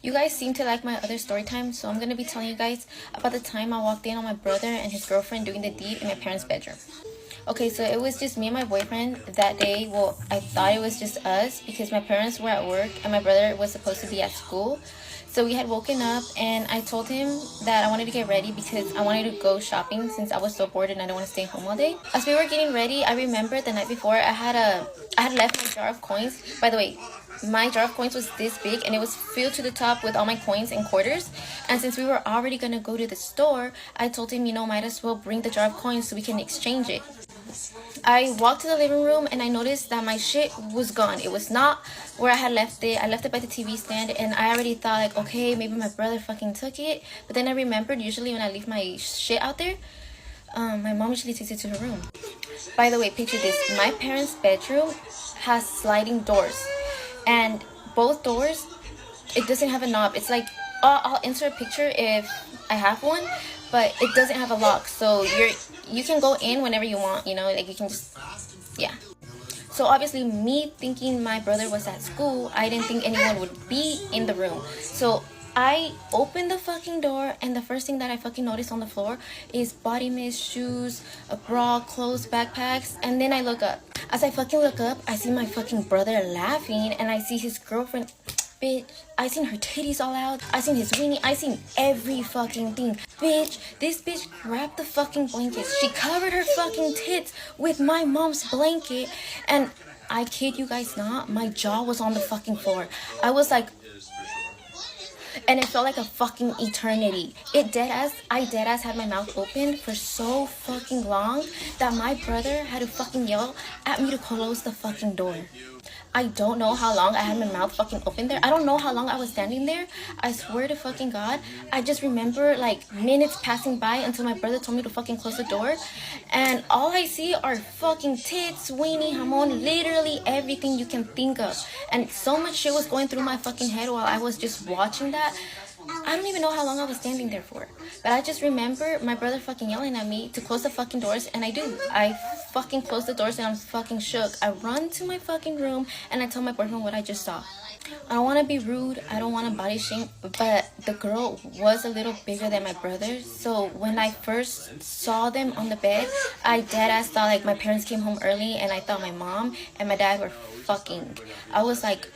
You guys seem to like my other story time, so I'm going to be telling you guys about the time I walked in on my brother and his girlfriend doing the deed in my parents' bedroom. Okay, so it was just me and my boyfriend that day. Well, I thought it was just us because my parents were at work and my brother was supposed to be at school. So we had woken up and I told him that I wanted to get ready because I wanted to go shopping since I was so bored and I didn't want to stay home all day. As we were getting ready, I remembered the night before I had left my jar of coins. By the way, my jar of coins was this big and it was filled to the top with all my coins and quarters. And since we were already gonna go to the store, I told him, might as well bring the jar of coins so we can exchange it. I walked to the living room and I noticed that my shit was gone. It was not where I had left it. I left it by the TV stand and I already thought like, okay, maybe my brother fucking took it. But then I remembered usually when I leave my shit out there, my mom usually takes it to her room. By the way, picture this. My parents' bedroom has sliding doors. And both doors, it doesn't have a knob. It's like, I'll insert a picture if I have one, but it doesn't have a lock. So you can go in whenever you want, like you can just, yeah. So obviously me thinking my brother was at school, I didn't think anyone would be in the room. So I opened the fucking door and the first thing that I fucking noticed on the floor is body mist, shoes, a bra, clothes, backpacks, and then I look up. As I fucking look up, I see my fucking brother laughing and I see his girlfriend. Bitch, I seen her titties all out. I seen his weenie. I seen every fucking thing. Bitch, this bitch grabbed the fucking blankets. She covered her fucking tits with my mom's blanket. And I kid you guys not, my jaw was on the fucking floor. I was like, and it felt like a fucking eternity. I dead ass had my mouth open for so fucking long that my brother had to fucking yell at me to close the fucking door. I don't know how long I had my mouth fucking open there. I don't know how long I was standing there. I swear to fucking God. I just remember like minutes passing by until my brother told me to fucking close the door. And all I see are fucking tits, weenie, jamon, literally everything you can think of. And so much shit was going through my fucking head while I was just watching that. I don't even know how long I was standing there for. But I just remember my brother fucking yelling at me to close the fucking doors, and I do. I fucking close the doors and I'm fucking shook. I run to my fucking room and I tell my boyfriend what I just saw. I don't want to be rude. I don't want to body shame, but the girl was a little bigger than my brother. So when I first saw them on the bed, I dead ass thought like my parents came home early, and I thought my mom and my dad were fucking. I was like,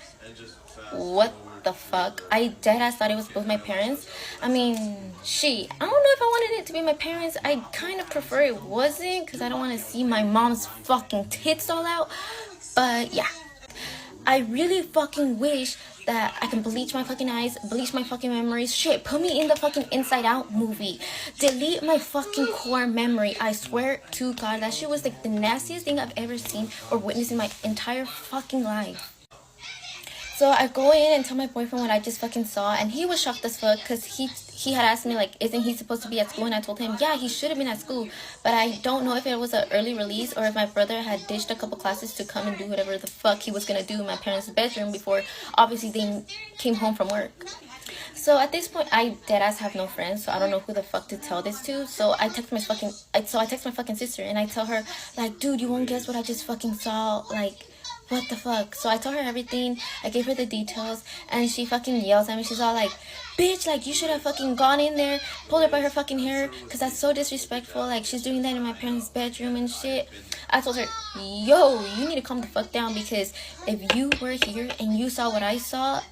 what the fuck? I dead ass thought it was both my parents. I mean, I don't know if I wanted it to be my parents. I kind of prefer it wasn't, because I don't want to see my mom's fucking tits all out. But yeah, I really fucking wish that I can bleach my fucking eyes, bleach my fucking memories. Shit, put me in the fucking Inside Out movie. Delete my fucking core memory. I swear to God, that shit was like the nastiest thing I've ever seen or witnessed in my entire fucking life. So I go in and tell my boyfriend what I just fucking saw, and he was shocked as fuck because he had asked me like, isn't he supposed to be at school? And I told him, yeah, he should have been at school, but I don't know if it was an early release or if my brother had ditched a couple classes to come and do whatever the fuck he was gonna do in my parents' bedroom before obviously they came home from work. So at this point, I deadass have no friends, so I don't know who the fuck to tell this to. So I text my fucking sister, and I tell her like, dude, you won't guess what I just fucking saw, like, what the fuck? So I told her everything. I gave her the details, and she fucking yells at me. She's all like, bitch, like, you should have fucking gone in there, pulled her by her fucking hair, because that's so disrespectful. Like, she's doing that in my parents' bedroom and shit. I told her, yo, you need to calm the fuck down, because if you were here and you saw what I saw,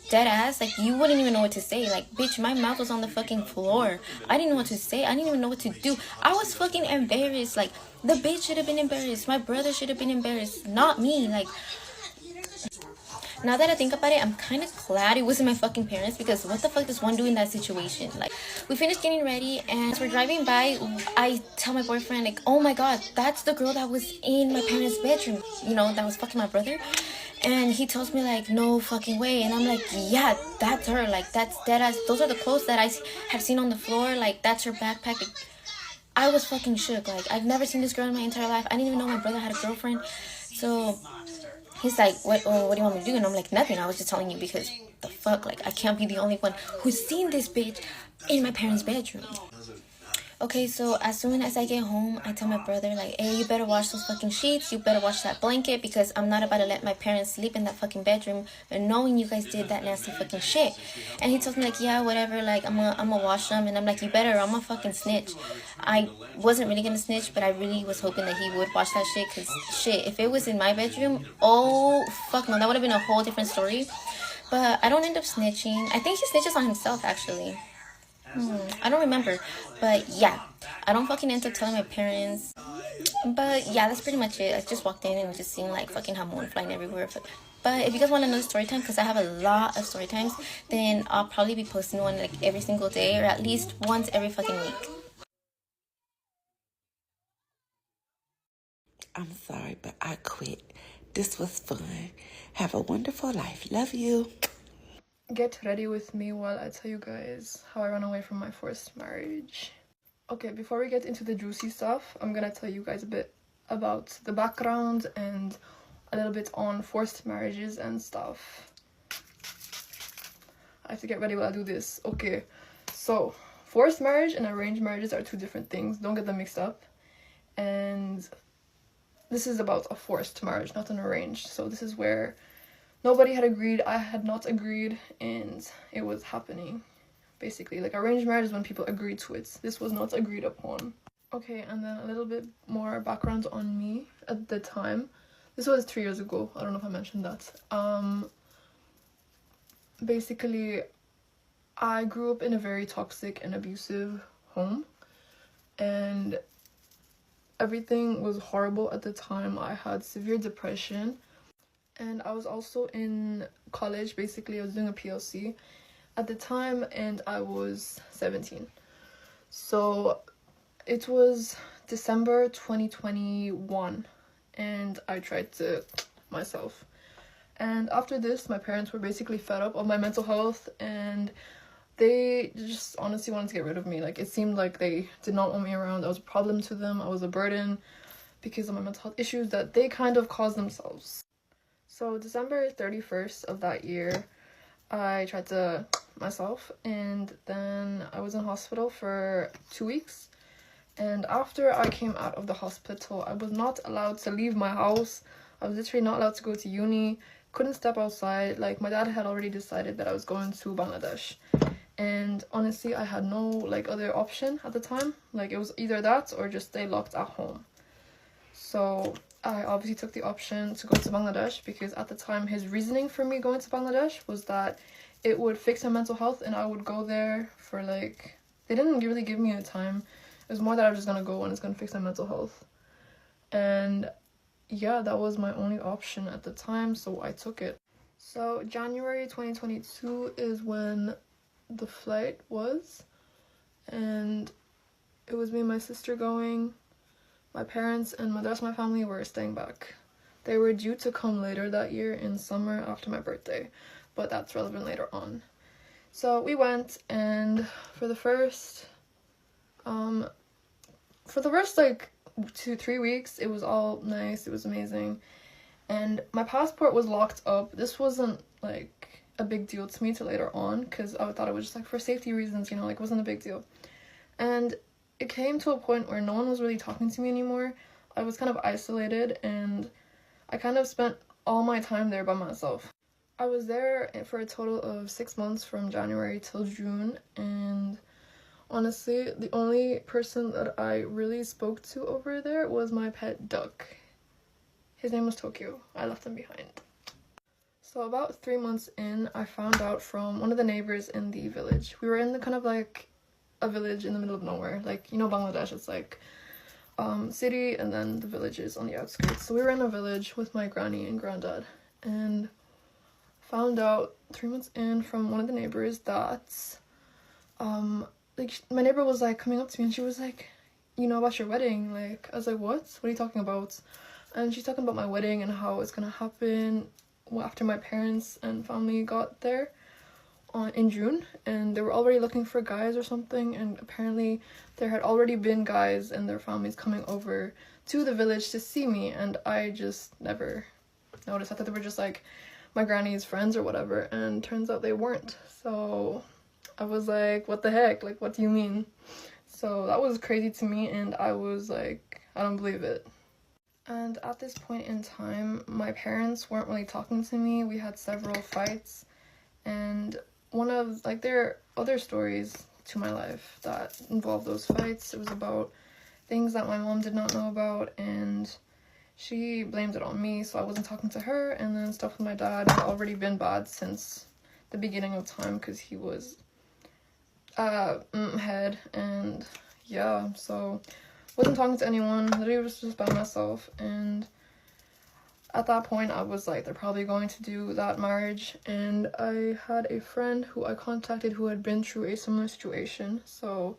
dead ass, like, you wouldn't even know what to say. Like, bitch, my mouth was on the fucking floor. I didn't know what to say. I didn't even know what to do. I was fucking embarrassed. Like, the bitch should have been embarrassed. My brother should have been embarrassed, not me. Like, now that I think about it, I'm kind of glad it wasn't my fucking parents, because what the fuck does one do in that situation? Like, we finished getting ready, and as we're driving by, I tell my boyfriend, like, oh my God, that's the girl that was in my parents' bedroom, you know, that was fucking my brother. And he tells me like, no fucking way. And I'm like, yeah, that's her. Like, that's dead ass. Those are the clothes that I have seen on the floor. Like, that's her backpack. Like, I was fucking shook. Like, I've never seen this girl in my entire life. I didn't even know my brother had a girlfriend. So he's like, what do you want me to do? And I'm like, nothing. I was just telling you because the fuck, like, I can't be the only one who's seen this bitch in my parents' bedroom. Okay, so as soon as I get home, I tell my brother, like, hey, you better wash those fucking sheets. You better wash that blanket, because I'm not about to let my parents sleep in that fucking bedroom knowing you guys did that nasty fucking shit. And he tells me, like, yeah, whatever, like, I'm gonna wash them. And I'm like, you better, I'm gonna fucking snitch. I wasn't really gonna snitch, but I really was hoping that he would wash that shit, because shit, if it was in my bedroom, oh, fuck no, that would have been a whole different story. But I don't end up snitching. I think he snitches on himself, actually. I don't remember, but yeah, I don't fucking end up telling my parents. But yeah, that's pretty much it. I just walked in and just seeing like fucking hamon flying everywhere. But if you guys want to know the story time, because I have a lot of story times, then I'll probably be posting one like every single day, or at least once every fucking week. I'm sorry, but I quit. This was fun. Have a wonderful life. Love you. Get ready with me while I tell you guys how I ran away from my first marriage. Okay, before we get into the juicy stuff, I'm gonna tell you guys a bit about the background and a little bit on forced marriages and stuff. I have to get ready while I do this. Okay, so forced marriage and arranged marriages are two different things. Don't get them mixed up. And this is about a forced marriage, not an arranged. So this is where nobody had agreed, I had not agreed, and it was happening. Basically, like, arranged marriage is when people agree to it. This was not agreed upon. Okay, and then a little bit more background on me at the time. This was 3 years ago. I don't know if I mentioned that. Basically, I grew up in a very toxic and abusive home, and everything was horrible at the time. I had severe depression, and I was also in college. Basically, I was doing a PLC at the time, and I was 17. So it was December 2021, and I tried to myself. And after this, my parents were basically fed up of my mental health, and they just honestly wanted to get rid of me. Like, it seemed like they did not want me around. I was a problem to them. I was a burden because of my mental health issues that they kind of caused themselves. So December 31st of that year, I tried to myself, and then I was in hospital for 2 weeks. And after I came out of the hospital, I was not allowed to leave my house. I was literally not allowed to go to uni, couldn't step outside. Like, my dad had already decided that I was going to Bangladesh. And honestly, I had no, like, other option at the time. Like, it was either that or just stay locked at home. So I obviously took the option to go to Bangladesh because at the time his reasoning for me going to Bangladesh was that it would fix my mental health and I would go there for, like, they didn't really give me a time. It was more that I was just gonna go and it's gonna fix my mental health. And yeah, that was my only option at the time, so I took it. So January 2022 is when the flight was, and it was me and my sister going. My parents and the rest of my family were staying back. They were due to come later that year in summer after my birthday, but that's relevant later on. So we went, and for the first like 2-3 weeks, it was all nice, it was amazing. And my passport was locked up. This wasn't like a big deal to me till later on, because I thought it was just like for safety reasons, you know, like it wasn't a big deal. And it came to a point where no one was really talking to me anymore. I was kind of isolated, and I kind of spent all my time there by myself. I was there for a total of 6 months from January till June, and honestly, the only person that I really spoke to over there was my pet duck. His name was Tokyo. I left him behind. So about 3 months in, I found out from one of the neighbors in the village. We were in the kind of like a village in the middle of nowhere. Like, you know, Bangladesh, it's like city and then the villages on the outskirts. So we were in a village with my granny and granddad, and found out 3 months in from one of the neighbors that like my neighbor was like coming up to me and she was like, you know about your wedding? Like, I was like, what are you talking about? And she's talking about my wedding and how it's gonna happen after my parents and family got there in June, and they were already looking for guys or something, and apparently there had already been guys and their families coming over to the village to see me, and I just never noticed. I thought they were just like my granny's friends or whatever, and turns out they weren't. So I was like, what the heck? Like, what do you mean? So that was crazy to me, and I was like, I don't believe it. And at this point in time, my parents weren't really talking to me. We had several fights, and one of, like, there are other stories to my life that involve those fights. It was about things that my mom did not know about, and she blamed it on me, so I wasn't talking to her. And then stuff with my dad had already been bad since the beginning of time, because he was head, and yeah, so wasn't talking to anyone, literally was just by myself. And at that point I was like, they're probably going to do that marriage, and I had a friend who I contacted who had been through a similar situation, so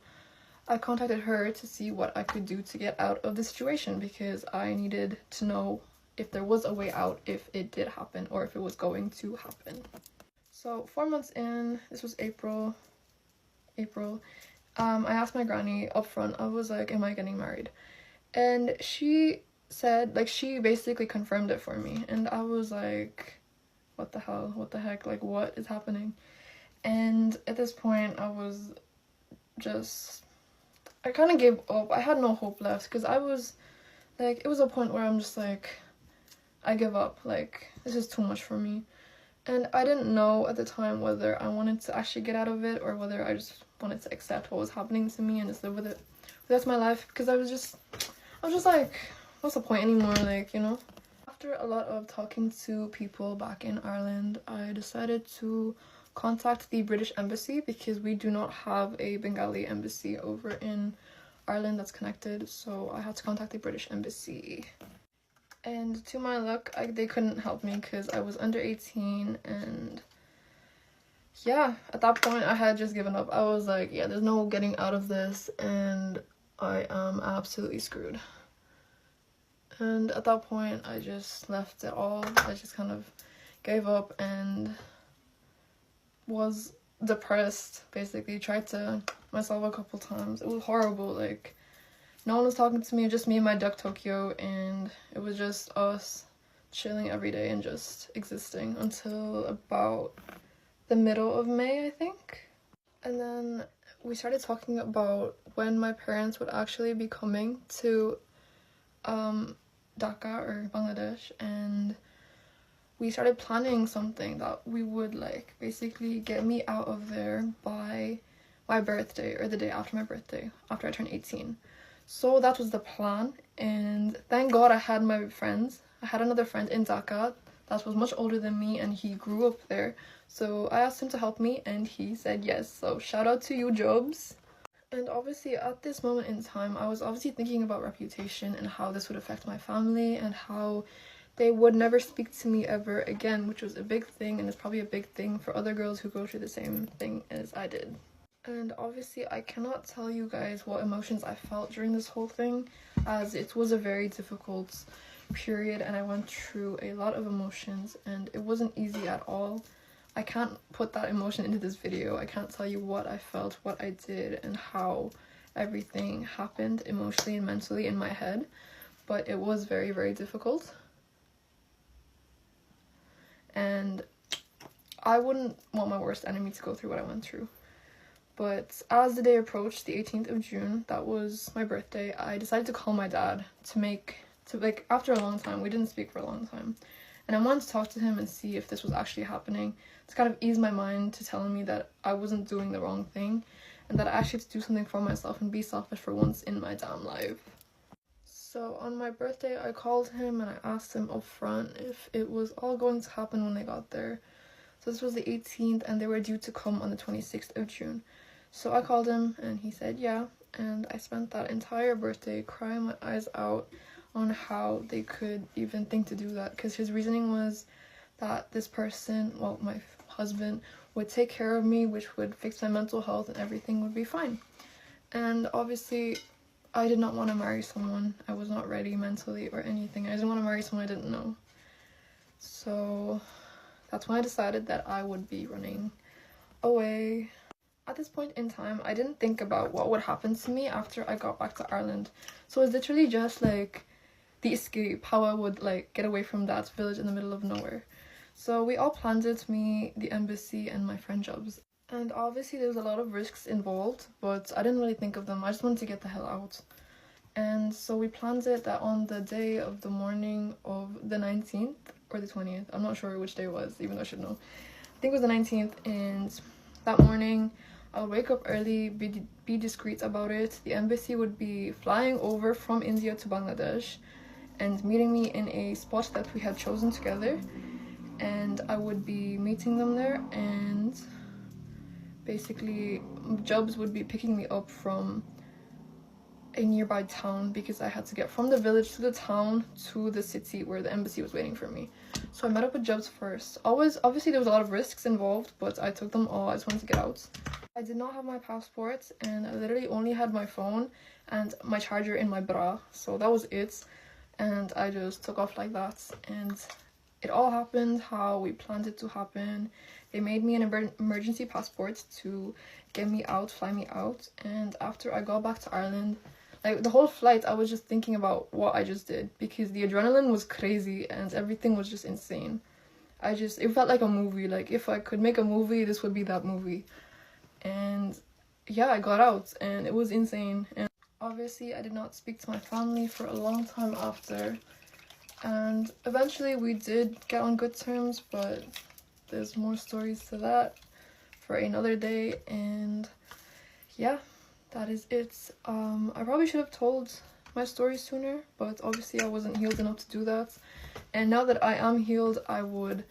I contacted her to see what I could do to get out of the situation, because I needed to know if there was a way out if it did happen, or if it was going to happen. So 4 months in, this was April, I asked my granny up front, I was like, am I getting married? And she said, like, she basically confirmed it for me, and I was like, what the hell, what the heck, like, what is happening? And at this point I was just, I kind of gave up. I had no hope left, because I was like, it was a point where I'm just like, I give up, like, this is too much for me. And I didn't know at the time whether I wanted to actually get out of it, or whether I just wanted to accept what was happening to me and just live with it. That's my life, because I was just like, what's the point anymore, like, you know? After a lot of talking to people back in Ireland, I decided to contact the British Embassy, because we do not have a Bengali embassy over in Ireland that's connected, so I had to contact the British Embassy. And to my luck, they couldn't help me because I was under 18, and yeah, at that point I had just given up. I was like, yeah, there's no getting out of this, and I am absolutely screwed. And at that point I just left it all. I just kind of gave up and was depressed, basically. Tried to myself a couple times. It was horrible. Like, no one was talking to me, just me and my duck Tokyo, and it was just us chilling every day and just existing until about the middle of May, I think. And then we started talking about when my parents would actually be coming to Dhaka or Bangladesh, and we started planning something that we would like basically get me out of there by my birthday or the day after my birthday, after I turned 18. So that was the plan, and thank God I had my friends. I had another friend in Dhaka that was much older than me, and he grew up there. So I asked him to help me, and he said yes. So shout out to you, Jobs. And obviously at this moment in time, I was obviously thinking about reputation and how this would affect my family and how they would never speak to me ever again, which was a big thing, and it's probably a big thing for other girls who go through the same thing as I did. And obviously I cannot tell you guys what emotions I felt during this whole thing, as it was a very difficult period and I went through a lot of emotions and it wasn't easy at all. I can't put that emotion into this video. I can't tell you what I felt, what I did, and how everything happened emotionally and mentally in my head, but it was very, very difficult. And I wouldn't want my worst enemy to go through what I went through. But as the day approached, the 18th of June, that was my birthday, I decided to call my dad after a long time. We didn't speak for a long time. And I wanted to talk to him and see if this was actually happening, to kind of ease my mind to telling me that I wasn't doing the wrong thing and that I actually had to do something for myself and be selfish for once in my damn life. So on my birthday, I called him and I asked him up front if it was all going to happen when they got there. So this was the 18th and they were due to come on the 26th of June. So I called him and he said yeah, and I spent that entire birthday crying my eyes out on how they could even think to do that, because his reasoning was that this person, well, my husband, would take care of me, which would fix my mental health and everything would be fine. And obviously I did not want to marry someone. I was not ready mentally or anything. I didn't want to marry someone I didn't know. So that's when I decided that I would be running away. At this point in time, I didn't think about what would happen to me after I got back to Ireland. So it's literally just like the escape, how I would like get away from that village in the middle of nowhere. So we all planned it, me, the embassy, and my friend Jobs. And obviously there was a lot of risks involved, but I didn't really think of them. I just wanted to get the hell out. And so we planned it that on the day of the morning of the 19th or the 20th. I'm not sure which day it was, even though I should know. I think it was the 19th, and that morning I would wake up early, be discreet about it. The embassy would be flying over from India to Bangladesh and meeting me in a spot that we had chosen together, and I would be meeting them there, and basically Jobs would be picking me up from a nearby town because I had to get from the village to the town to the city where the embassy was waiting for me. So I met up with Jobs first. Obviously there was a lot of risks involved, but I took them all. I just wanted to get out. I did not have my passport, and I literally only had my phone and my charger in my bra, so that was it. And I just took off like that, and it all happened how we planned it to happen. They made me an emergency passport to get me out, fly me out. And after I got back to Ireland, like the whole flight, I was just thinking about what I just did, because the adrenaline was crazy and everything was just insane. It felt like a movie. Like if I could make a movie, this would be that movie. And yeah, I got out and it was insane. And obviously I did not speak to my family for a long time after, and eventually we did get on good terms, but there's more stories to that for another day. And yeah, that is it. I probably should have told my story sooner, but obviously I wasn't healed enough to do that. And now that I am healed, I would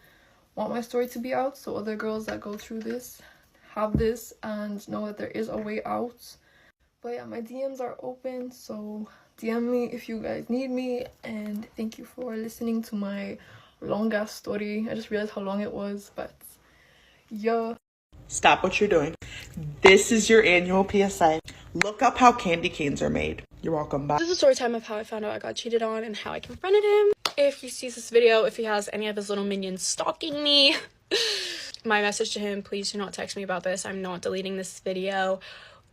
want my story to be out so other girls that go through this have this and know that there is a way out. But yeah, my DMs are open, so DM me if you guys need me. And thank you for listening to my long ass story. I just realized how long it was, but yeah. Stop what you're doing. This is your annual PSA. Look up how candy canes are made. You're welcome. Bye. This is a story time of how I found out I got cheated on and how I confronted him. if he sees this video, if he has any of his little minions stalking me. My message to him, please do not text me about this. I'm not deleting this video.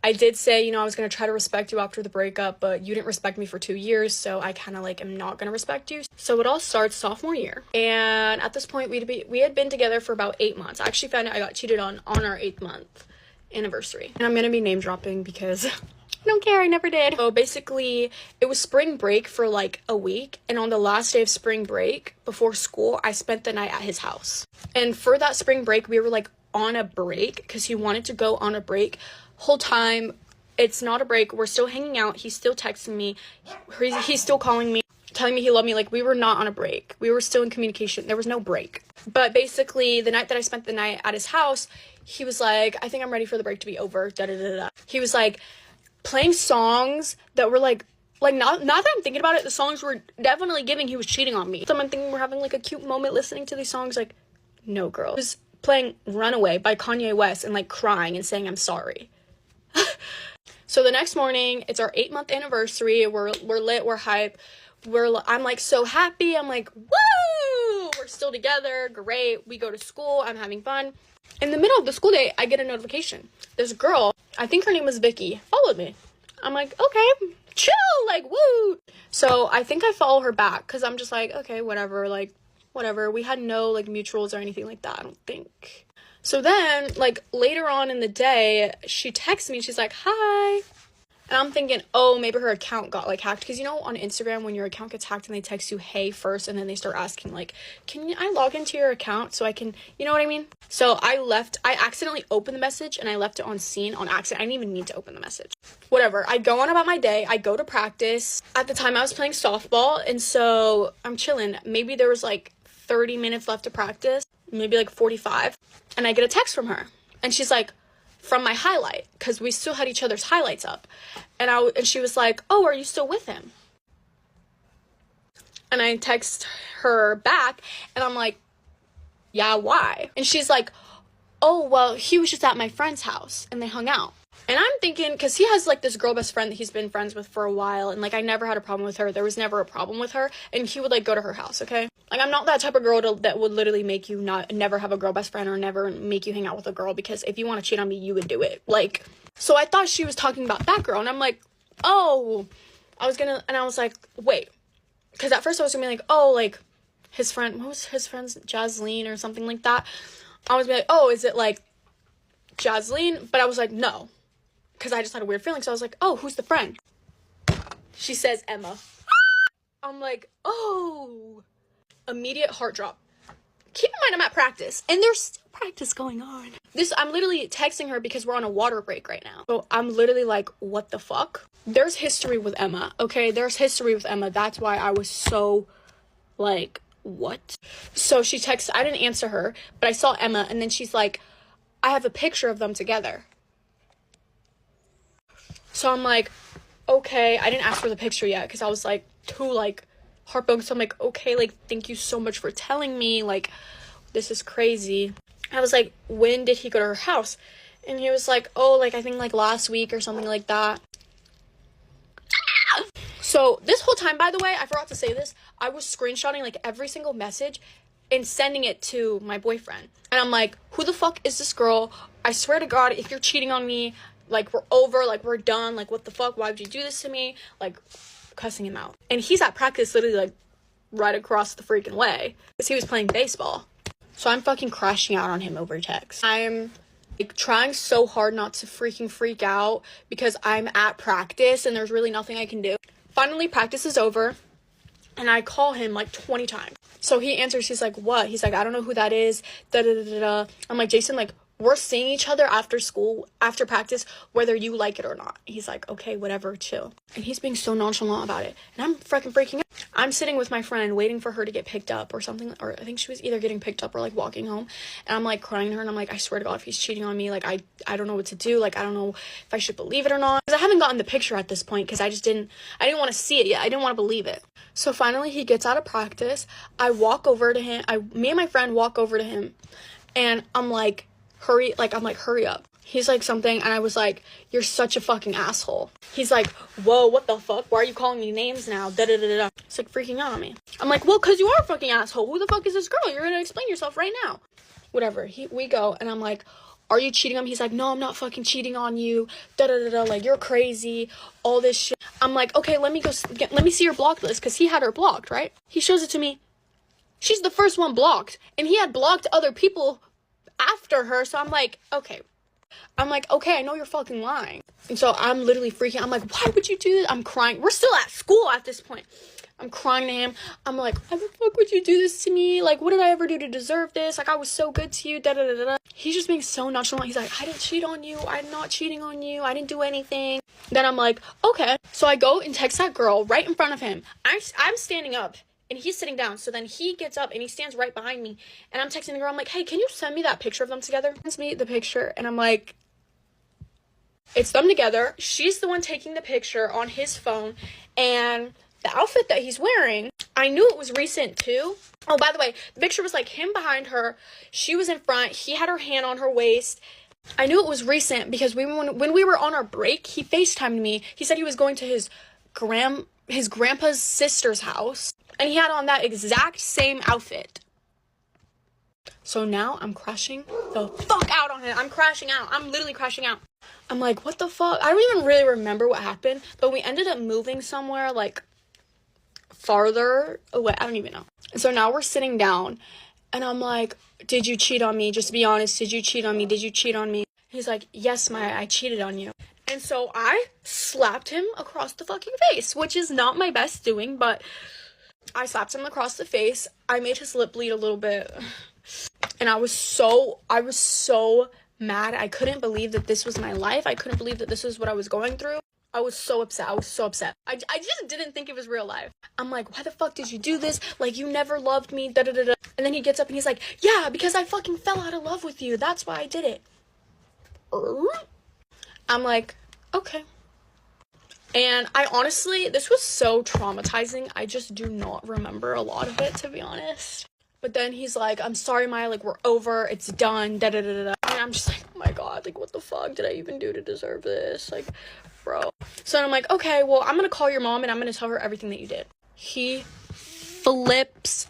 I did say, you know, I was going to try to respect you after the breakup, but you didn't respect me for 2 years, so I kind of like am not going to respect you. So it all starts sophomore year, and at this point we had been together for about 8 months. I actually found out I got cheated on our 8th month anniversary, and I'm going to be name dropping because I don't care, I never did. So basically it was spring break for like a week, and on the last day of spring break before school I spent the night at his house. And for that spring break we were like on a break because he wanted to go on a break. Whole time it's not a break, we're still hanging out, he's still texting me, he's still calling me, telling me he loved me. Like, we were not on a break, we were still in communication, there was no break. But basically the night that I spent the night at his house, he was like, I think I'm ready for the break to be over, da da da da. He was like playing songs that were like now that I'm thinking about it, the songs were definitely giving he was cheating on me. So I'm thinking we're having like a cute moment listening to these songs. Like, no, girl. He was playing Runaway by Kanye West and like crying and saying I'm sorry. So the next morning, it's our 8-month anniversary. We're lit, we're hype. I'm like so happy. I'm like, woo! We're still together. Great. We go to school. I'm having fun. In the middle of the school day, I get a notification. This girl, I think her name was Vicky, followed me. I'm like, okay, chill, like, woo. So I think I follow her back because I'm just like, okay, whatever, like, whatever. We had no like mutuals or anything like that, I don't think. So then, like, later on in the day, she texts me, she's like, hi. And I'm thinking, oh, maybe her account got, like, hacked. Because, you know, on Instagram, when your account gets hacked and they text you, hey, first, and then they start asking, like, can I log into your account so I can, you know what I mean? So I accidentally opened the message, and I left it on scene on accident. I didn't even need to open the message. Whatever. I go on about my day. I go to practice. At the time, I was playing softball, and so I'm chilling. Maybe there was, like, 30 minutes left to practice. Maybe, like, 45. And I get a text from her. And she's like, from my highlight, because we still had each other's highlights up. And she was like, oh, are you still with him? And I text her back, and I'm like, yeah, why? And she's like, oh, well, he was just at my friend's house, and they hung out. And I'm thinking, because he has, like, this girl best friend that he's been friends with for a while, and, like, I never had a problem with her. There was never a problem with her, and he would, like, go to her house, okay? Like, I'm not that type of girl that would literally make you never have a girl best friend or never make you hang out with a girl, because if you want to cheat on me, you would do it. Like, so I thought she was talking about that girl, and I'm like, oh, I was like, wait. Because at first I was gonna be like, oh, like, his friend, what was his friend's, Jasleen or something like that? I was like, oh, is it, like, Jasleen? But I was like, no. Because I just had a weird feeling, so I was like, oh, who's the friend? She says Emma. I'm like, oh. Immediate heart drop. Keep in mind I'm at practice, and there's still practice going on. I'm literally texting her because we're on a water break right now. So I'm literally like, what the fuck? There's history with Emma, okay? There's history with Emma. That's why I was so, like, what? So she texted, I didn't answer her, but I saw Emma, and then she's like, I have a picture of them together. So I'm like, okay, I didn't ask for the picture yet because I was like too like heartbroken. So I'm like, okay, like, thank you so much for telling me, like, this is crazy. I was like, when did he go to her house? And he was like, oh, like, I think like last week or something like that. So this whole time, by the way, I forgot to say this, I was screenshotting like every single message and sending it to my boyfriend. And I'm like, who the fuck is this girl? I swear to God, if you're cheating on me, like, we're over, like, we're done, like, what the fuck, why would you do this to me? Like, cussing him out. And he's at practice literally, like, right across the freaking way, because he was playing baseball. So I'm fucking crashing out on him over text. I'm, like, trying so hard not to freaking freak out, because I'm at practice, and there's really nothing I can do. Finally, practice is over, and I call him, like, 20 times. So he answers, he's like, what? He's like, I don't know who that is, da-da-da-da-da. I'm like, Jason, like, we're seeing each other after school, after practice, whether you like it or not. He's like, okay, whatever, chill. And he's being so nonchalant about it. And I'm freaking freaking out. I'm sitting with my friend waiting for her to get picked up or something. Or I think she was either getting picked up or, like, walking home. And I'm, like, crying to her. And I'm like, I swear to God, if he's cheating on me, like, I don't know what to do. Like, I don't know if I should believe it or not. Because I haven't gotten the picture at this point because I didn't want to see it yet. I didn't want to believe it. So finally, he gets out of practice. I walk over to him. Me and my friend walk over to him. And I'm like, hurry up. He's like something, and I was like, you're such a fucking asshole. He's like, whoa, what the fuck? Why are you calling me names now? Da-da-da-da-da. It's like freaking out on me. I'm like, well, because you are a fucking asshole. Who the fuck is this girl? You're gonna explain yourself right now. Whatever. We go, and I'm like, are you cheating on me? He's like, no, I'm not fucking cheating on you. Da-da-da-da. Like, you're crazy. All this shit. I'm like, okay, let me see your blocked list, because he had her blocked, right? He shows it to me. She's the first one blocked, and he had blocked other people after her, so I'm like, okay, I know you're fucking lying. And so I'm literally freaking. I'm like, why would you do this? I'm crying. We're still at school at this point. I'm crying to him. I'm like, why the fuck would you do this to me? Like, what did I ever do to deserve this? Like, I was so good to you. Da da da da. He's just being so nonchalant. He's like, I didn't cheat on you. I'm not cheating on you. I didn't do anything. Then I'm like, okay. So I go and text that girl right in front of him. I'm standing up. And he's sitting down. So then he gets up and he stands right behind me. And I'm texting the girl. I'm like, hey, can you send me that picture of them together? He sends me the picture. And I'm like, it's them together. She's the one taking the picture on his phone. And the outfit that he's wearing, I knew it was recent too. Oh, by the way, the picture was like him behind her. She was in front. He had her hand on her waist. I knew it was recent because when we were on our break, he FaceTimed me. He said he was going to his grandpa's sister's house. And he had on that exact same outfit. So now I'm crashing the fuck out on him. I'm crashing out. I'm literally crashing out. I'm like, what the fuck? I don't even really remember what happened. But we ended up moving somewhere, like, farther away. I don't even know. And so now we're sitting down. And I'm like, did you cheat on me? Just be honest. Did you cheat on me? Did you cheat on me? He's like, yes, Maya, I cheated on you. And so I slapped him across the fucking face. Which is not my best doing, but I slapped him across the face. I made his lip bleed a little bit. And I was so mad. I couldn't believe that this was my life. I couldn't believe that this was what I was going through. I was so upset. I just didn't think it was real life. I'm like, why the fuck did you do this? Like, you never loved me. Da da da da. And then he gets up and he's like, yeah, because I fucking fell out of love with you. That's why I did it. I'm like, okay. And I honestly, this was so traumatizing. I just do not remember a lot of it, to be honest. But then he's like, I'm sorry, Maya, like, we're over. It's done. Da da da da. And I'm just like, oh my God, like, what the fuck did I even do to deserve this? Like, bro. So I'm like, okay, well, I'm gonna call your mom and I'm gonna tell her everything that you did. He flips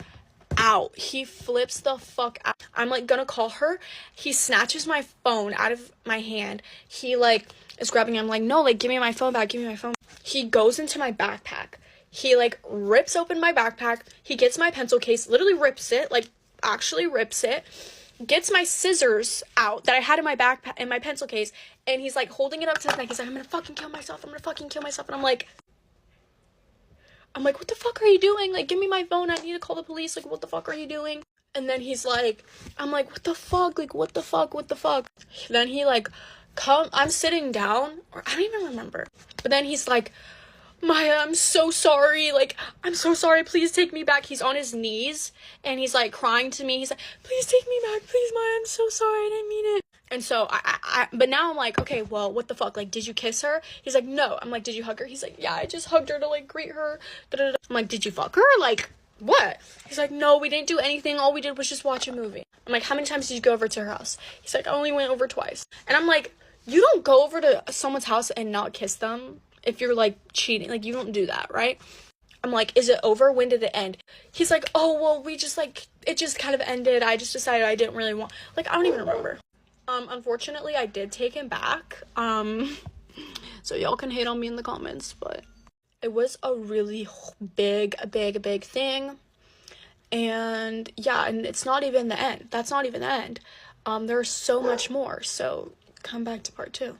out. He flips the fuck out. I'm like gonna call her. He snatches my phone out of my hand. He like is grabbing it. I'm like, no, like, give me my phone back. Give me my phone. He goes into my backpack. He like rips open my backpack. He gets my pencil case, literally rips it, like actually rips it. Gets my scissors out that I had in my backpack, in my pencil case, and he's like holding it up to his neck. He's like, I'm gonna fucking kill myself. I'm gonna fucking kill myself. And I'm like, what the fuck are you doing? Like, give me my phone. I need to call the police. Like, what the fuck are you doing? And then he's like, I'm like, what the fuck? Like, what the fuck? What the fuck? Then he like, I'm sitting down, or I don't even remember. But then he's like, Maya, I'm so sorry. Like, I'm so sorry. Please take me back. He's on his knees and he's like crying to me. He's like, please take me back. Please, Maya, I'm so sorry. I didn't mean it. And so but now I'm like, okay, well, what the fuck? Like, did you kiss her? He's like, no. I'm like, did you hug her? He's like, yeah, I just hugged her to like greet her. Da-da-da. I'm like, did you fuck her? Like, what? He's like, no, we didn't do anything. All we did was just watch a movie. I'm like, how many times did you go over to her house? He's like, I only went over twice. And I'm like, you don't go over to someone's house and not kiss them if you're like cheating. Like, you don't do that, right? I'm like, is it over? When did it end? He's like, oh, well, we just like, it just kind of ended. I just decided I didn't really want, like, I don't even remember. Unfortunately, I did take him back. So y'all can hate on me in the comments, but it was a really big thing. And yeah, and it's not even the end. That's not even the end. There's so much more. So come back to part 2.